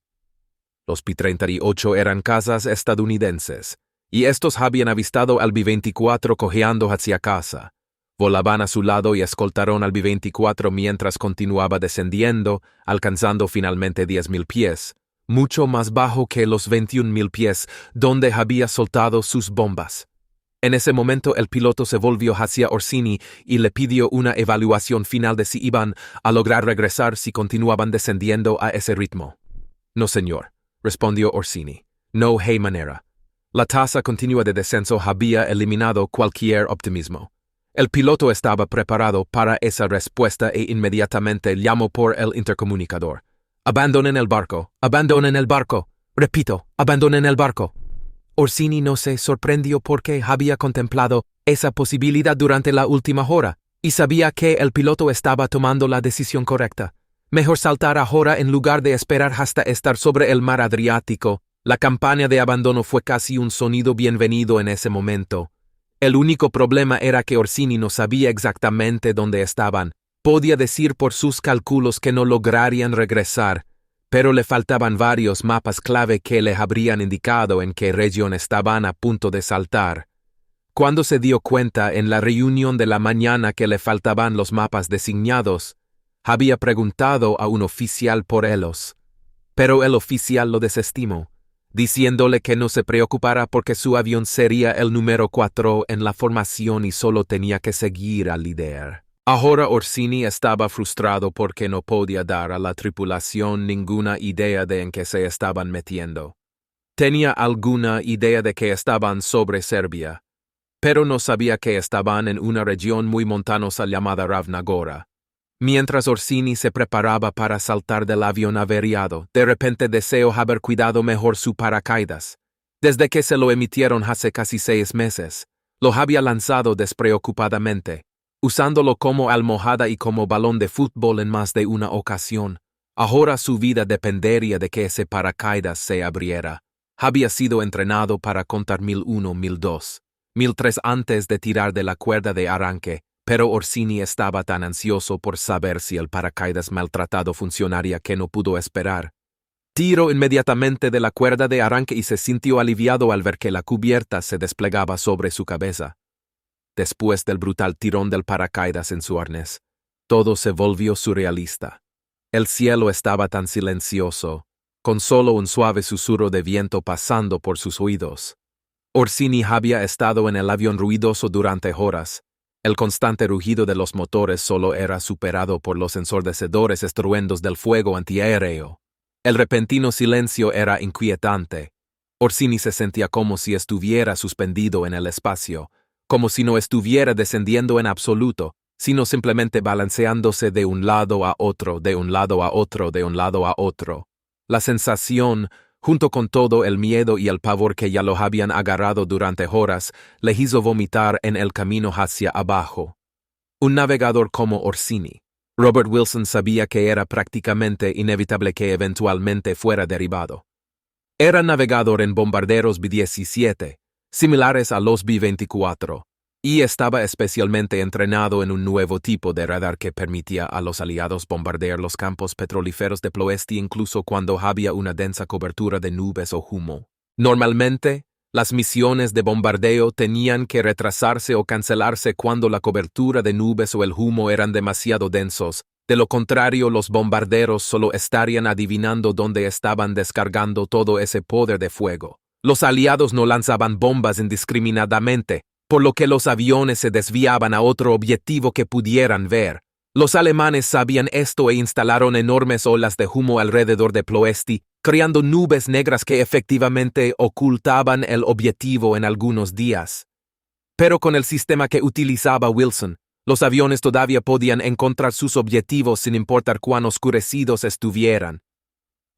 Los P-38 eran casas estadounidenses, y estos habían avistado al B-24 cojeando hacia casa. Volaban a su lado y escoltaron al B-24 mientras continuaba descendiendo, alcanzando finalmente 10.000 pies, mucho más bajo que los 21.000 pies donde había soltado sus bombas. En ese momento el piloto se volvió hacia Orsini y le pidió una evaluación final de si iban a lograr regresar si continuaban descendiendo a ese ritmo. «No, señor», respondió Orsini. «No hay manera». La tasa continua de descenso había eliminado cualquier optimismo. El piloto estaba preparado para esa respuesta e inmediatamente llamó por el intercomunicador. «Abandonen el barco, abandonen el barco. Repito, abandonen el barco». Orsini no se sorprendió porque había contemplado esa posibilidad durante la última hora y sabía que el piloto estaba tomando la decisión correcta. Mejor saltar ahora en lugar de esperar hasta estar sobre el mar Adriático. La campaña de abandono fue casi un sonido bienvenido en ese momento. El único problema era que Orsini no sabía exactamente dónde estaban. Podía decir por sus cálculos que no lograrían regresar, pero le faltaban varios mapas clave que le habrían indicado en qué región estaban a punto de saltar. Cuando se dio cuenta en la reunión de la mañana que le faltaban los mapas designados, había preguntado a un oficial por ellos. Pero el oficial lo desestimó, diciéndole que no se preocupara porque su avión sería el número 4 en la formación y solo tenía que seguir al líder. Ahora Orsini estaba frustrado porque no podía dar a la tripulación ninguna idea de en qué se estaban metiendo. Tenía alguna idea de que estaban sobre Serbia, pero no sabía que estaban en una región muy montanosa llamada Ravnagora. Mientras Orsini se preparaba para saltar del avión averiado, de repente deseó haber cuidado mejor su paracaídas. Desde que se lo emitieron hace casi 6 meses, lo había lanzado despreocupadamente, usándolo como almohada y como balón de fútbol en más de una ocasión. Ahora su vida dependería de que ese paracaídas se abriera. Había sido entrenado para contar 1001, 1002, 1003 antes de tirar de la cuerda de arranque, pero Orsini estaba tan ansioso por saber si el paracaídas maltratado funcionaría que no pudo esperar. Tiró inmediatamente de la cuerda de arranque y se sintió aliviado al ver que la cubierta se desplegaba sobre su cabeza. Después del brutal tirón del paracaídas en su arnés, todo se volvió surrealista. El cielo estaba tan silencioso, con solo un suave susurro de viento pasando por sus oídos. Orsini había estado en el avión ruidoso durante horas. El constante rugido de los motores solo era superado por los ensordecedores estruendos del fuego antiaéreo. El repentino silencio era inquietante. Orsini se sentía como si estuviera suspendido en el espacio, como si no estuviera descendiendo en absoluto, sino simplemente balanceándose de un lado a otro, de un lado a otro, de un lado a otro. La sensación, junto con todo el miedo y el pavor que ya lo habían agarrado durante horas, le hizo vomitar en el camino hacia abajo. Un navegador como Orsini, Robert Wilson sabía que era prácticamente inevitable que eventualmente fuera derribado. Era navegador en bombarderos B-17, similares a los B-24, y estaba especialmente entrenado en un nuevo tipo de radar que permitía a los aliados bombardear los campos petrolíferos de Ploesti incluso cuando había una densa cobertura de nubes o humo. Normalmente, las misiones de bombardeo tenían que retrasarse o cancelarse cuando la cobertura de nubes o el humo eran demasiado densos. De lo contrario, los bombarderos solo estarían adivinando dónde estaban descargando todo ese poder de fuego. Los aliados no lanzaban bombas indiscriminadamente, por lo que los aviones se desviaban a otro objetivo que pudieran ver. Los alemanes sabían esto e instalaron enormes olas de humo alrededor de Ploesti, creando nubes negras que efectivamente ocultaban el objetivo en algunos días. Pero con el sistema que utilizaba Wilson, Los aviones todavía podían encontrar sus objetivos sin importar cuán oscurecidos estuvieran.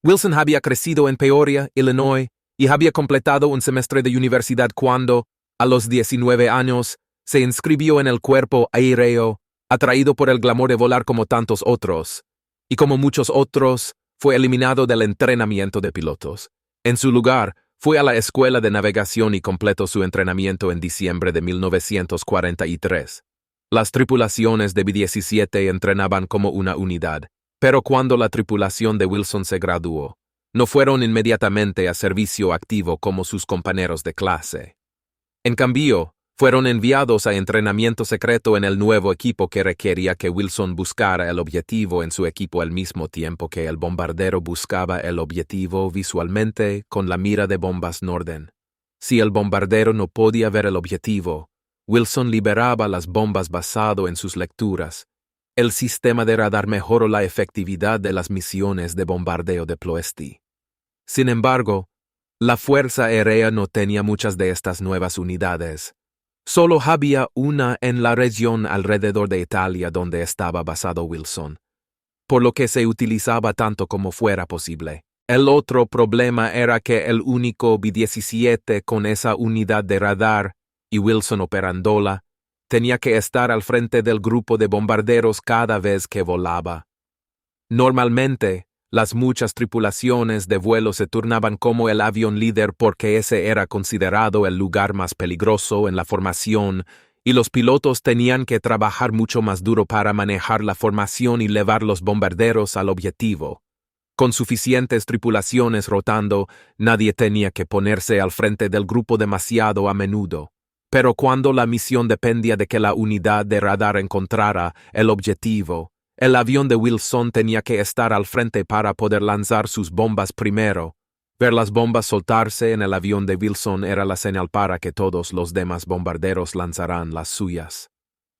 Wilson había crecido en Peoria, Illinois, y había completado un semestre de universidad cuando, a los 19 años, se inscribió en el cuerpo aéreo, atraído por el glamour de volar como tantos otros, y como muchos otros, fue eliminado del entrenamiento de pilotos. En su lugar, fue a la escuela de navegación y completó su entrenamiento en diciembre de 1943. Las tripulaciones de B-17 entrenaban como una unidad, pero cuando la tripulación de Wilson se graduó, no fueron inmediatamente a servicio activo como sus compañeros de clase. En cambio, fueron enviados a entrenamiento secreto en el nuevo equipo que requería que Wilson buscara el objetivo en su equipo al mismo tiempo que el bombardero buscaba el objetivo visualmente con la mira de bombas Norden. Si el bombardero no podía ver el objetivo, Wilson liberaba las bombas basado en sus lecturas. El sistema de radar mejoró la efectividad de las misiones de bombardeo de Ploesti. Sin embargo, la Fuerza Aérea no tenía muchas de estas nuevas unidades. Solo había una en la región alrededor de Italia donde estaba basado Wilson, por lo que se utilizaba tanto como fuera posible. El otro problema era que el único B-17 con esa unidad de radar, y Wilson operándola, tenía que estar al frente del grupo de bombarderos cada vez que volaba. Normalmente, las muchas tripulaciones de vuelo se turnaban como el avión líder porque ese era considerado el lugar más peligroso en la formación y los pilotos tenían que trabajar mucho más duro para manejar la formación y llevar los bombarderos al objetivo. Con suficientes tripulaciones rotando, nadie tenía que ponerse al frente del grupo demasiado a menudo. Pero cuando la misión dependía de que la unidad de radar encontrara el objetivo, el avión de Wilson tenía que estar al frente para poder lanzar sus bombas primero. Ver las bombas soltarse en el avión de Wilson era la señal para que todos los demás bombarderos lanzaran las suyas.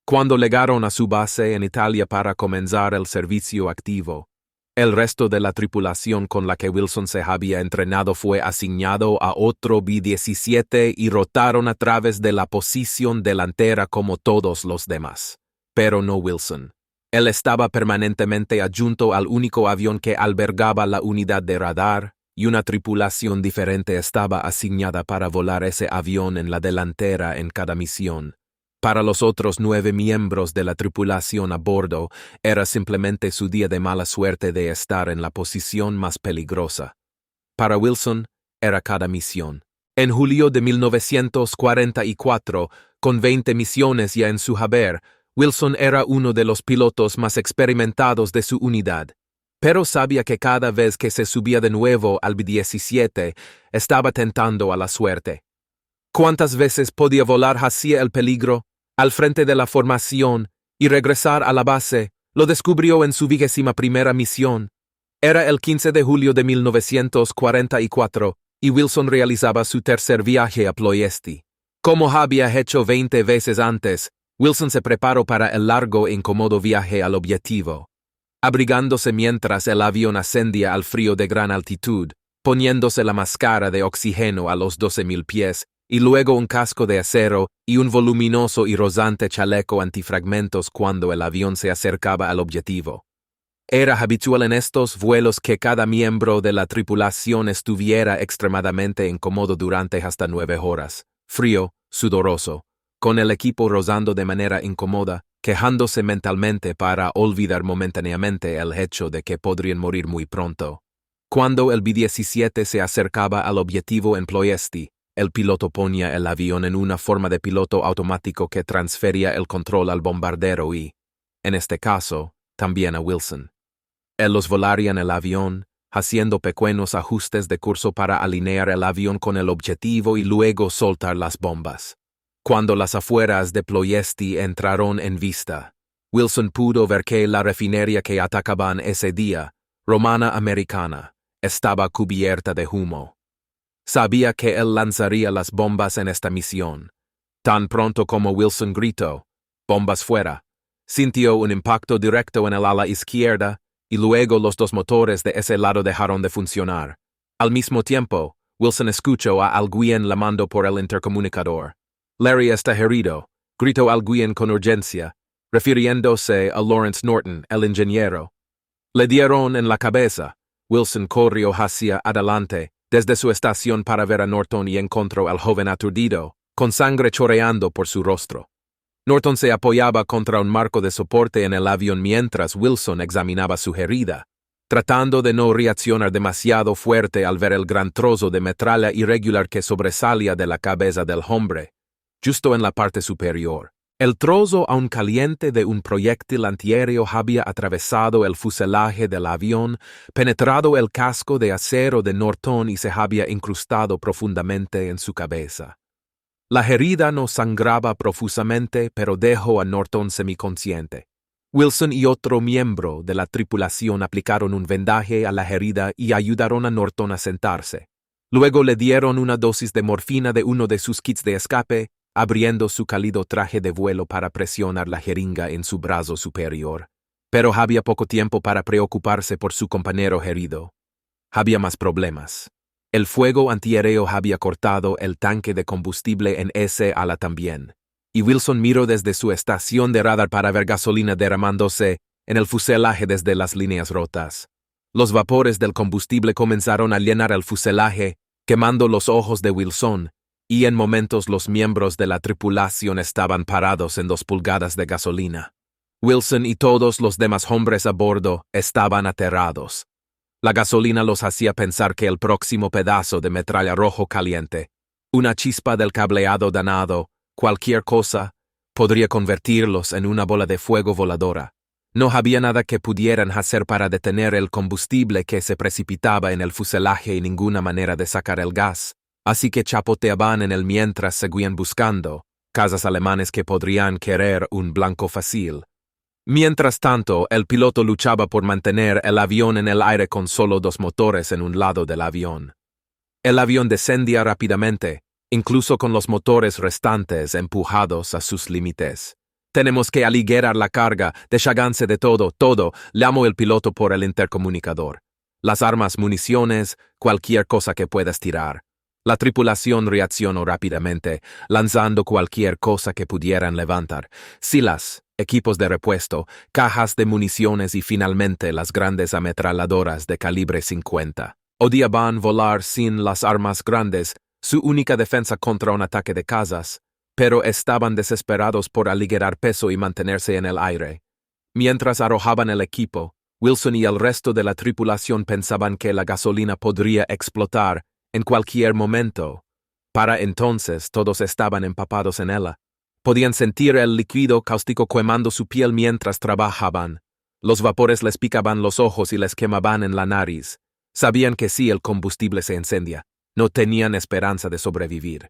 Cuando llegaron a su base en Italia para comenzar el servicio activo, el resto de la tripulación con la que Wilson se había entrenado fue asignado a otro B-17 y rotaron a través de la posición delantera como todos los demás. Pero no Wilson. Él estaba permanentemente adjunto al único avión que albergaba la unidad de radar, y una tripulación diferente estaba asignada para volar ese avión en la delantera en cada misión. Para los otros 9 miembros de la tripulación a bordo, era simplemente su día de mala suerte de estar en la posición más peligrosa. Para Wilson, era cada misión. En julio de 1944, con 20 misiones ya en su haber, Wilson era uno de los pilotos más experimentados de su unidad. Pero sabía que cada vez que se subía de nuevo al B-17, estaba tentando a la suerte. ¿Cuántas veces podía volar hacia el peligro, al frente de la formación, y regresar a la base? Lo descubrió en su 21ª misión. Era el 15 de julio de 1944, y Wilson realizaba su tercer viaje a Ploesti. Como había hecho 20 veces antes, Wilson se preparó para el largo e incómodo viaje al objetivo. Abrigándose mientras el avión ascendía al frío de gran altitud, poniéndose la máscara de oxígeno a los 12,000 pies, y luego un casco de acero y un voluminoso y rozante chaleco antifragmentos cuando el avión se acercaba al objetivo. Era habitual en estos vuelos que cada miembro de la tripulación estuviera extremadamente incómodo durante hasta 9 horas, frío, sudoroso, con el equipo rozando de manera incómoda, quejándose mentalmente para olvidar momentáneamente el hecho de que podrían morir muy pronto. Cuando el B-17 se acercaba al objetivo en Ploesti, el piloto ponía el avión en una forma de piloto automático que transfería el control al bombardero y, en este caso, también a Wilson. Él los volaría en el avión, haciendo pequeños ajustes de curso para alinear el avión con el objetivo y luego soltar las bombas. Cuando las afueras de Ploesti entraron en vista, Wilson pudo ver que la refinería que atacaban ese día, Romana Americana, estaba cubierta de humo. Sabía que él lanzaría las bombas en esta misión. Tan pronto como Wilson gritó, «bombas fuera», sintió un impacto directo en el ala izquierda y luego los 2 motores de ese lado dejaron de funcionar. Al mismo tiempo, Wilson escuchó a alguien llamando por el intercomunicador. «Larry está herido», gritó alguien con urgencia. refiriéndose a Lawrence Norton, el ingeniero. Le dieron en la cabeza. Wilson corrió hacia adelante, desde su estación para ver a Norton y encontró al joven aturdido, con sangre chorreando por su rostro. Norton se apoyaba contra un marco de soporte en el avión mientras Wilson examinaba su herida, tratando de no reaccionar demasiado fuerte al ver el gran trozo de metralla irregular que sobresalía de la cabeza del hombre, justo en la parte superior. El trozo aún caliente de un proyectil antiaéreo había atravesado el fuselaje del avión, penetrado el casco de acero de Norton y se había incrustado profundamente en su cabeza. La herida no sangraba profusamente, pero dejó a Norton semiconsciente. Wilson y otro miembro de la tripulación aplicaron un vendaje a la herida y ayudaron a Norton a sentarse. Luego le dieron una dosis de morfina de uno de sus kits de escape, abriendo su cálido traje de vuelo para presionar la jeringa en su brazo superior. Pero había poco tiempo para preocuparse por su compañero herido. Había más problemas. El fuego antiaéreo había cortado el tanque de combustible en ese ala también, y Wilson miró desde su estación de radar para ver gasolina derramándose en el fuselaje desde las líneas rotas. Los vapores del combustible comenzaron a llenar el fuselaje, quemando los ojos de Wilson, y en momentos los miembros de la tripulación estaban parados en 2 pulgadas de gasolina. Wilson y todos los demás hombres a bordo estaban aterrados. La gasolina los hacía pensar que el próximo pedazo de metralla rojo caliente, una chispa del cableado danado, cualquier cosa, podría convertirlos en una bola de fuego voladora. No había nada que pudieran hacer para detener el combustible que se precipitaba en el fuselaje y ninguna manera de sacar el gas, así que chapoteaban en él mientras seguían buscando cazas alemanes que podrían querer un blanco fácil. Mientras tanto, el piloto luchaba por mantener el avión en el aire con solo 2 motores en un lado del avión. El avión descendía rápidamente, incluso con los motores restantes empujados a sus límites. «Tenemos que aligerar la carga, desháganse de todo», llamó el piloto por el intercomunicador. «Las armas, municiones, cualquier cosa que puedas tirar». La tripulación reaccionó rápidamente, lanzando cualquier cosa que pudieran levantar. Silas, equipos de repuesto, cajas de municiones y finalmente las grandes ametralladoras de calibre 50. Odiaban volar sin las armas grandes, su única defensa contra un ataque de cazas, pero estaban desesperados por aligerar peso y mantenerse en el aire. Mientras arrojaban el equipo, Wilson y el resto de la tripulación pensaban que la gasolina podría explotar en cualquier momento. Para entonces todos estaban empapados en ella. Podían sentir el líquido cáustico quemando su piel mientras trabajaban. Los vapores les picaban los ojos y les quemaban en la nariz. Sabían que si el combustible se incendia, no tenían esperanza de sobrevivir.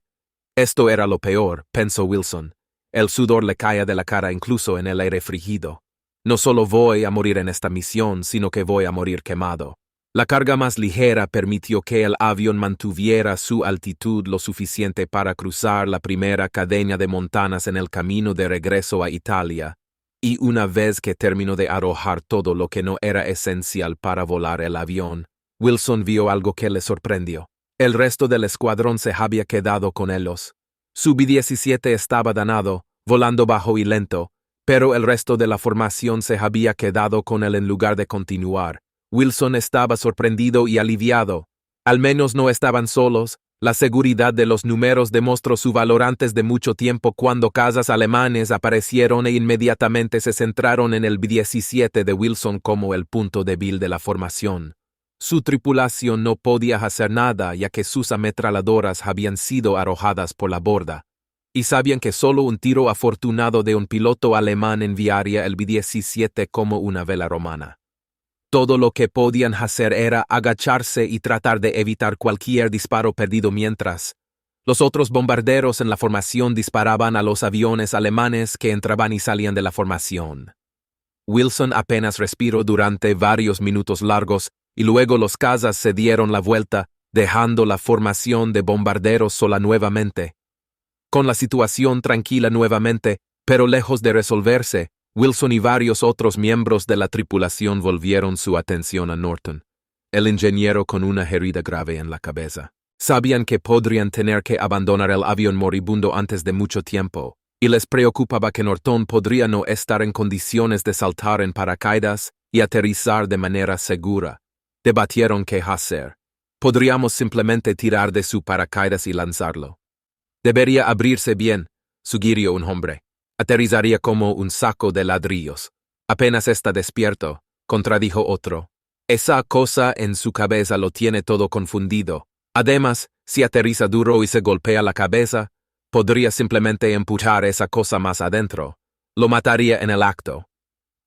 Esto era lo peor, pensó Wilson. El sudor le caía de la cara incluso en el aire frígido. No solo voy a morir en esta misión, sino que voy a morir quemado. La carga más ligera permitió que el avión mantuviera su altitud lo suficiente para cruzar la primera cadena de montañas en el camino de regreso a Italia, y una vez que terminó de arrojar todo lo que no era esencial para volar el avión, Wilson vio algo que le sorprendió. El resto del escuadrón se había quedado con ellos. Su B-17 estaba danado, volando bajo y lento, pero el resto de la formación se había quedado con él en lugar de continuar. Wilson estaba sorprendido y aliviado. Al menos no estaban solos. La seguridad de los números demostró su valor antes de mucho tiempo cuando cazas alemanes aparecieron e inmediatamente se centraron en el B-17 de Wilson como el punto débil de la formación. Su tripulación no podía hacer nada ya que sus ametralladoras habían sido arrojadas por la borda, y sabían que solo un tiro afortunado de un piloto alemán enviaría el B-17 como una vela romana. Todo lo que podían hacer era agacharse y tratar de evitar cualquier disparo perdido mientras los otros bombarderos en la formación disparaban a los aviones alemanes que entraban y salían de la formación. Wilson apenas respiró durante varios minutos largos y luego los cazas se dieron la vuelta, dejando la formación de bombarderos sola nuevamente. Con la situación tranquila nuevamente, pero lejos de resolverse, Wilson y varios otros miembros de la tripulación volvieron su atención a Norton, el ingeniero con una herida grave en la cabeza. Sabían que podrían tener que abandonar el avión moribundo antes de mucho tiempo, y les preocupaba que Norton podría no estar en condiciones de saltar en paracaídas y aterrizar de manera segura. Debatieron qué hacer. Podríamos simplemente tirar de su paracaídas y lanzarlo. Debería abrirse bien, sugirió un hombre. Aterrizaría como un saco de ladrillos. Apenas está despierto, contradijo otro. Esa cosa en su cabeza lo tiene todo confundido. Además, si aterriza duro y se golpea la cabeza, podría simplemente empujar esa cosa más adentro. Lo mataría en el acto.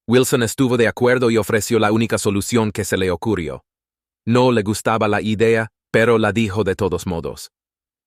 Wilson estuvo de acuerdo y ofreció la única solución que se le ocurrió. No le gustaba la idea, pero la dijo de todos modos.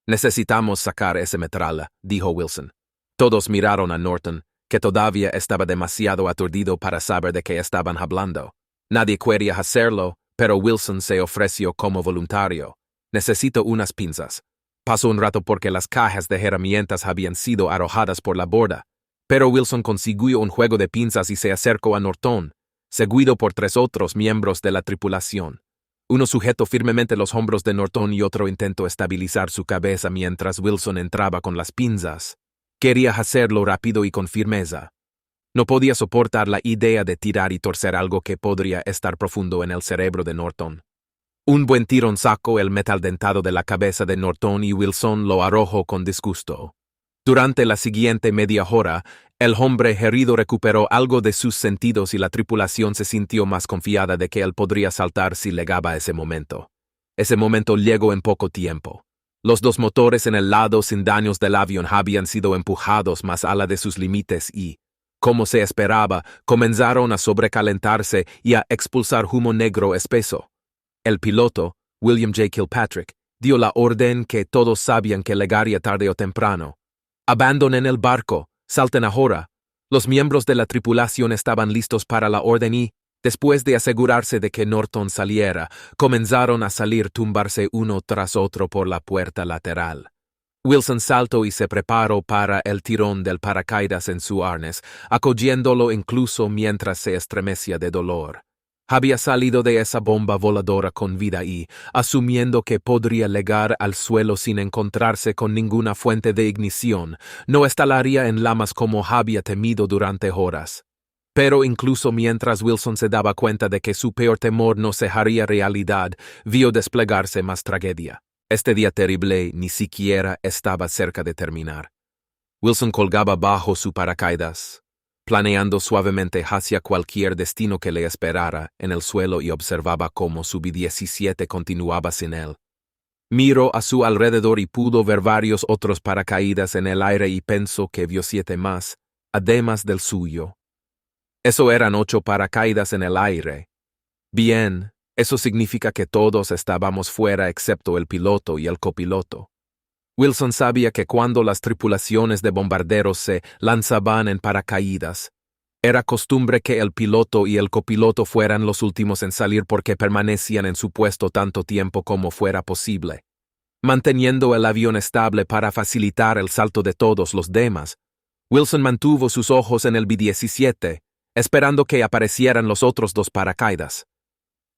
Necesitamos sacar ese metralla, dijo Wilson. Todos miraron a Norton, que todavía estaba demasiado aturdido para saber de qué estaban hablando. Nadie quería hacerlo, pero Wilson se ofreció como voluntario. Necesito unas pinzas. Pasó un rato porque las cajas de herramientas habían sido arrojadas por la borda, pero Wilson consiguió un juego de pinzas y se acercó a Norton, seguido por 3 otros miembros de la tripulación. Uno sujetó firmemente los hombros de Norton y otro intentó estabilizar su cabeza mientras Wilson entraba con las pinzas. Quería hacerlo rápido y con firmeza. No podía soportar la idea de tirar y torcer algo que podría estar profundo en el cerebro de Norton. Un buen tirón sacó el metal dentado de la cabeza de Norton y Wilson lo arrojó con disgusto. Durante la siguiente media hora, el hombre herido recuperó algo de sus sentidos y la tripulación se sintió más confiada de que él podría saltar si llegaba ese momento. Ese momento llegó en poco tiempo. Los 2 motores en el lado sin daños del avión habían sido empujados más allá de sus límites y, como se esperaba, comenzaron a sobrecalentarse y a expulsar humo negro espeso. El piloto, William J. Kilpatrick, dio la orden que todos sabían que llegaría tarde o temprano. Abandonen el barco, salten ahora. Los miembros de la tripulación estaban listos para la orden y, después de asegurarse de que Norton saliera, comenzaron a salir tumbarse uno tras otro por la puerta lateral. Wilson saltó y se preparó para el tirón del paracaídas en su arnés, acogiéndolo incluso mientras se estremecía de dolor. Había salido de esa bomba voladora con vida y, asumiendo que podría llegar al suelo sin encontrarse con ninguna fuente de ignición, no estalaría en llamas como había temido durante horas. Pero incluso mientras Wilson se daba cuenta de que su peor temor no se haría realidad, vio desplegarse más tragedia. Este día terrible ni siquiera estaba cerca de terminar. Wilson colgaba bajo su paracaídas, planeando suavemente hacia cualquier destino que le esperara en el suelo y observaba cómo su B-17 continuaba sin él. Miró a su alrededor y pudo ver varios otros paracaídas en el aire y pensó que vio 7 más, además del suyo. Eso eran 8 paracaídas en el aire. Bien, eso significa que todos estábamos fuera excepto el piloto y el copiloto. Wilson sabía que cuando las tripulaciones de bombarderos se lanzaban en paracaídas, era costumbre que el piloto y el copiloto fueran los últimos en salir porque permanecían en su puesto tanto tiempo como fuera posible, manteniendo el avión estable para facilitar el salto de todos los demás. Wilson mantuvo sus ojos en el B-17, esperando que aparecieran los otros 2 paracaídas.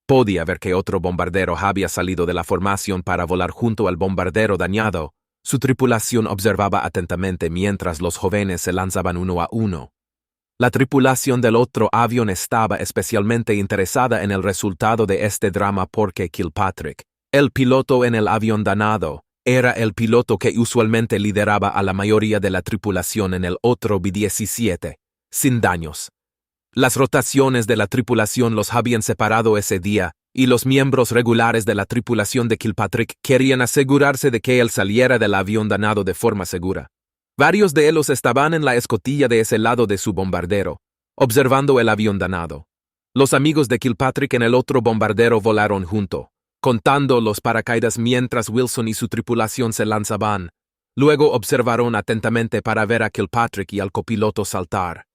Podía ver que otro bombardero había salido de la formación para volar junto al bombardero dañado. Su tripulación observaba atentamente mientras los jóvenes se lanzaban uno a uno. La tripulación del otro avión estaba especialmente interesada en el resultado de este drama porque Kilpatrick, el piloto en el avión dañado, era el piloto que usualmente lideraba a la mayoría de la tripulación en el otro B-17, sin daños. Las rotaciones de la tripulación los habían separado ese día, y los miembros regulares de la tripulación de Kilpatrick querían asegurarse de que él saliera del avión dañado de forma segura. Varios de ellos estaban en la escotilla de ese lado de su bombardero, observando el avión dañado. Los amigos de Kilpatrick en el otro bombardero volaron junto, contando los paracaídas mientras Wilson y su tripulación se lanzaban. Luego observaron atentamente para ver a Kilpatrick y al copiloto saltar.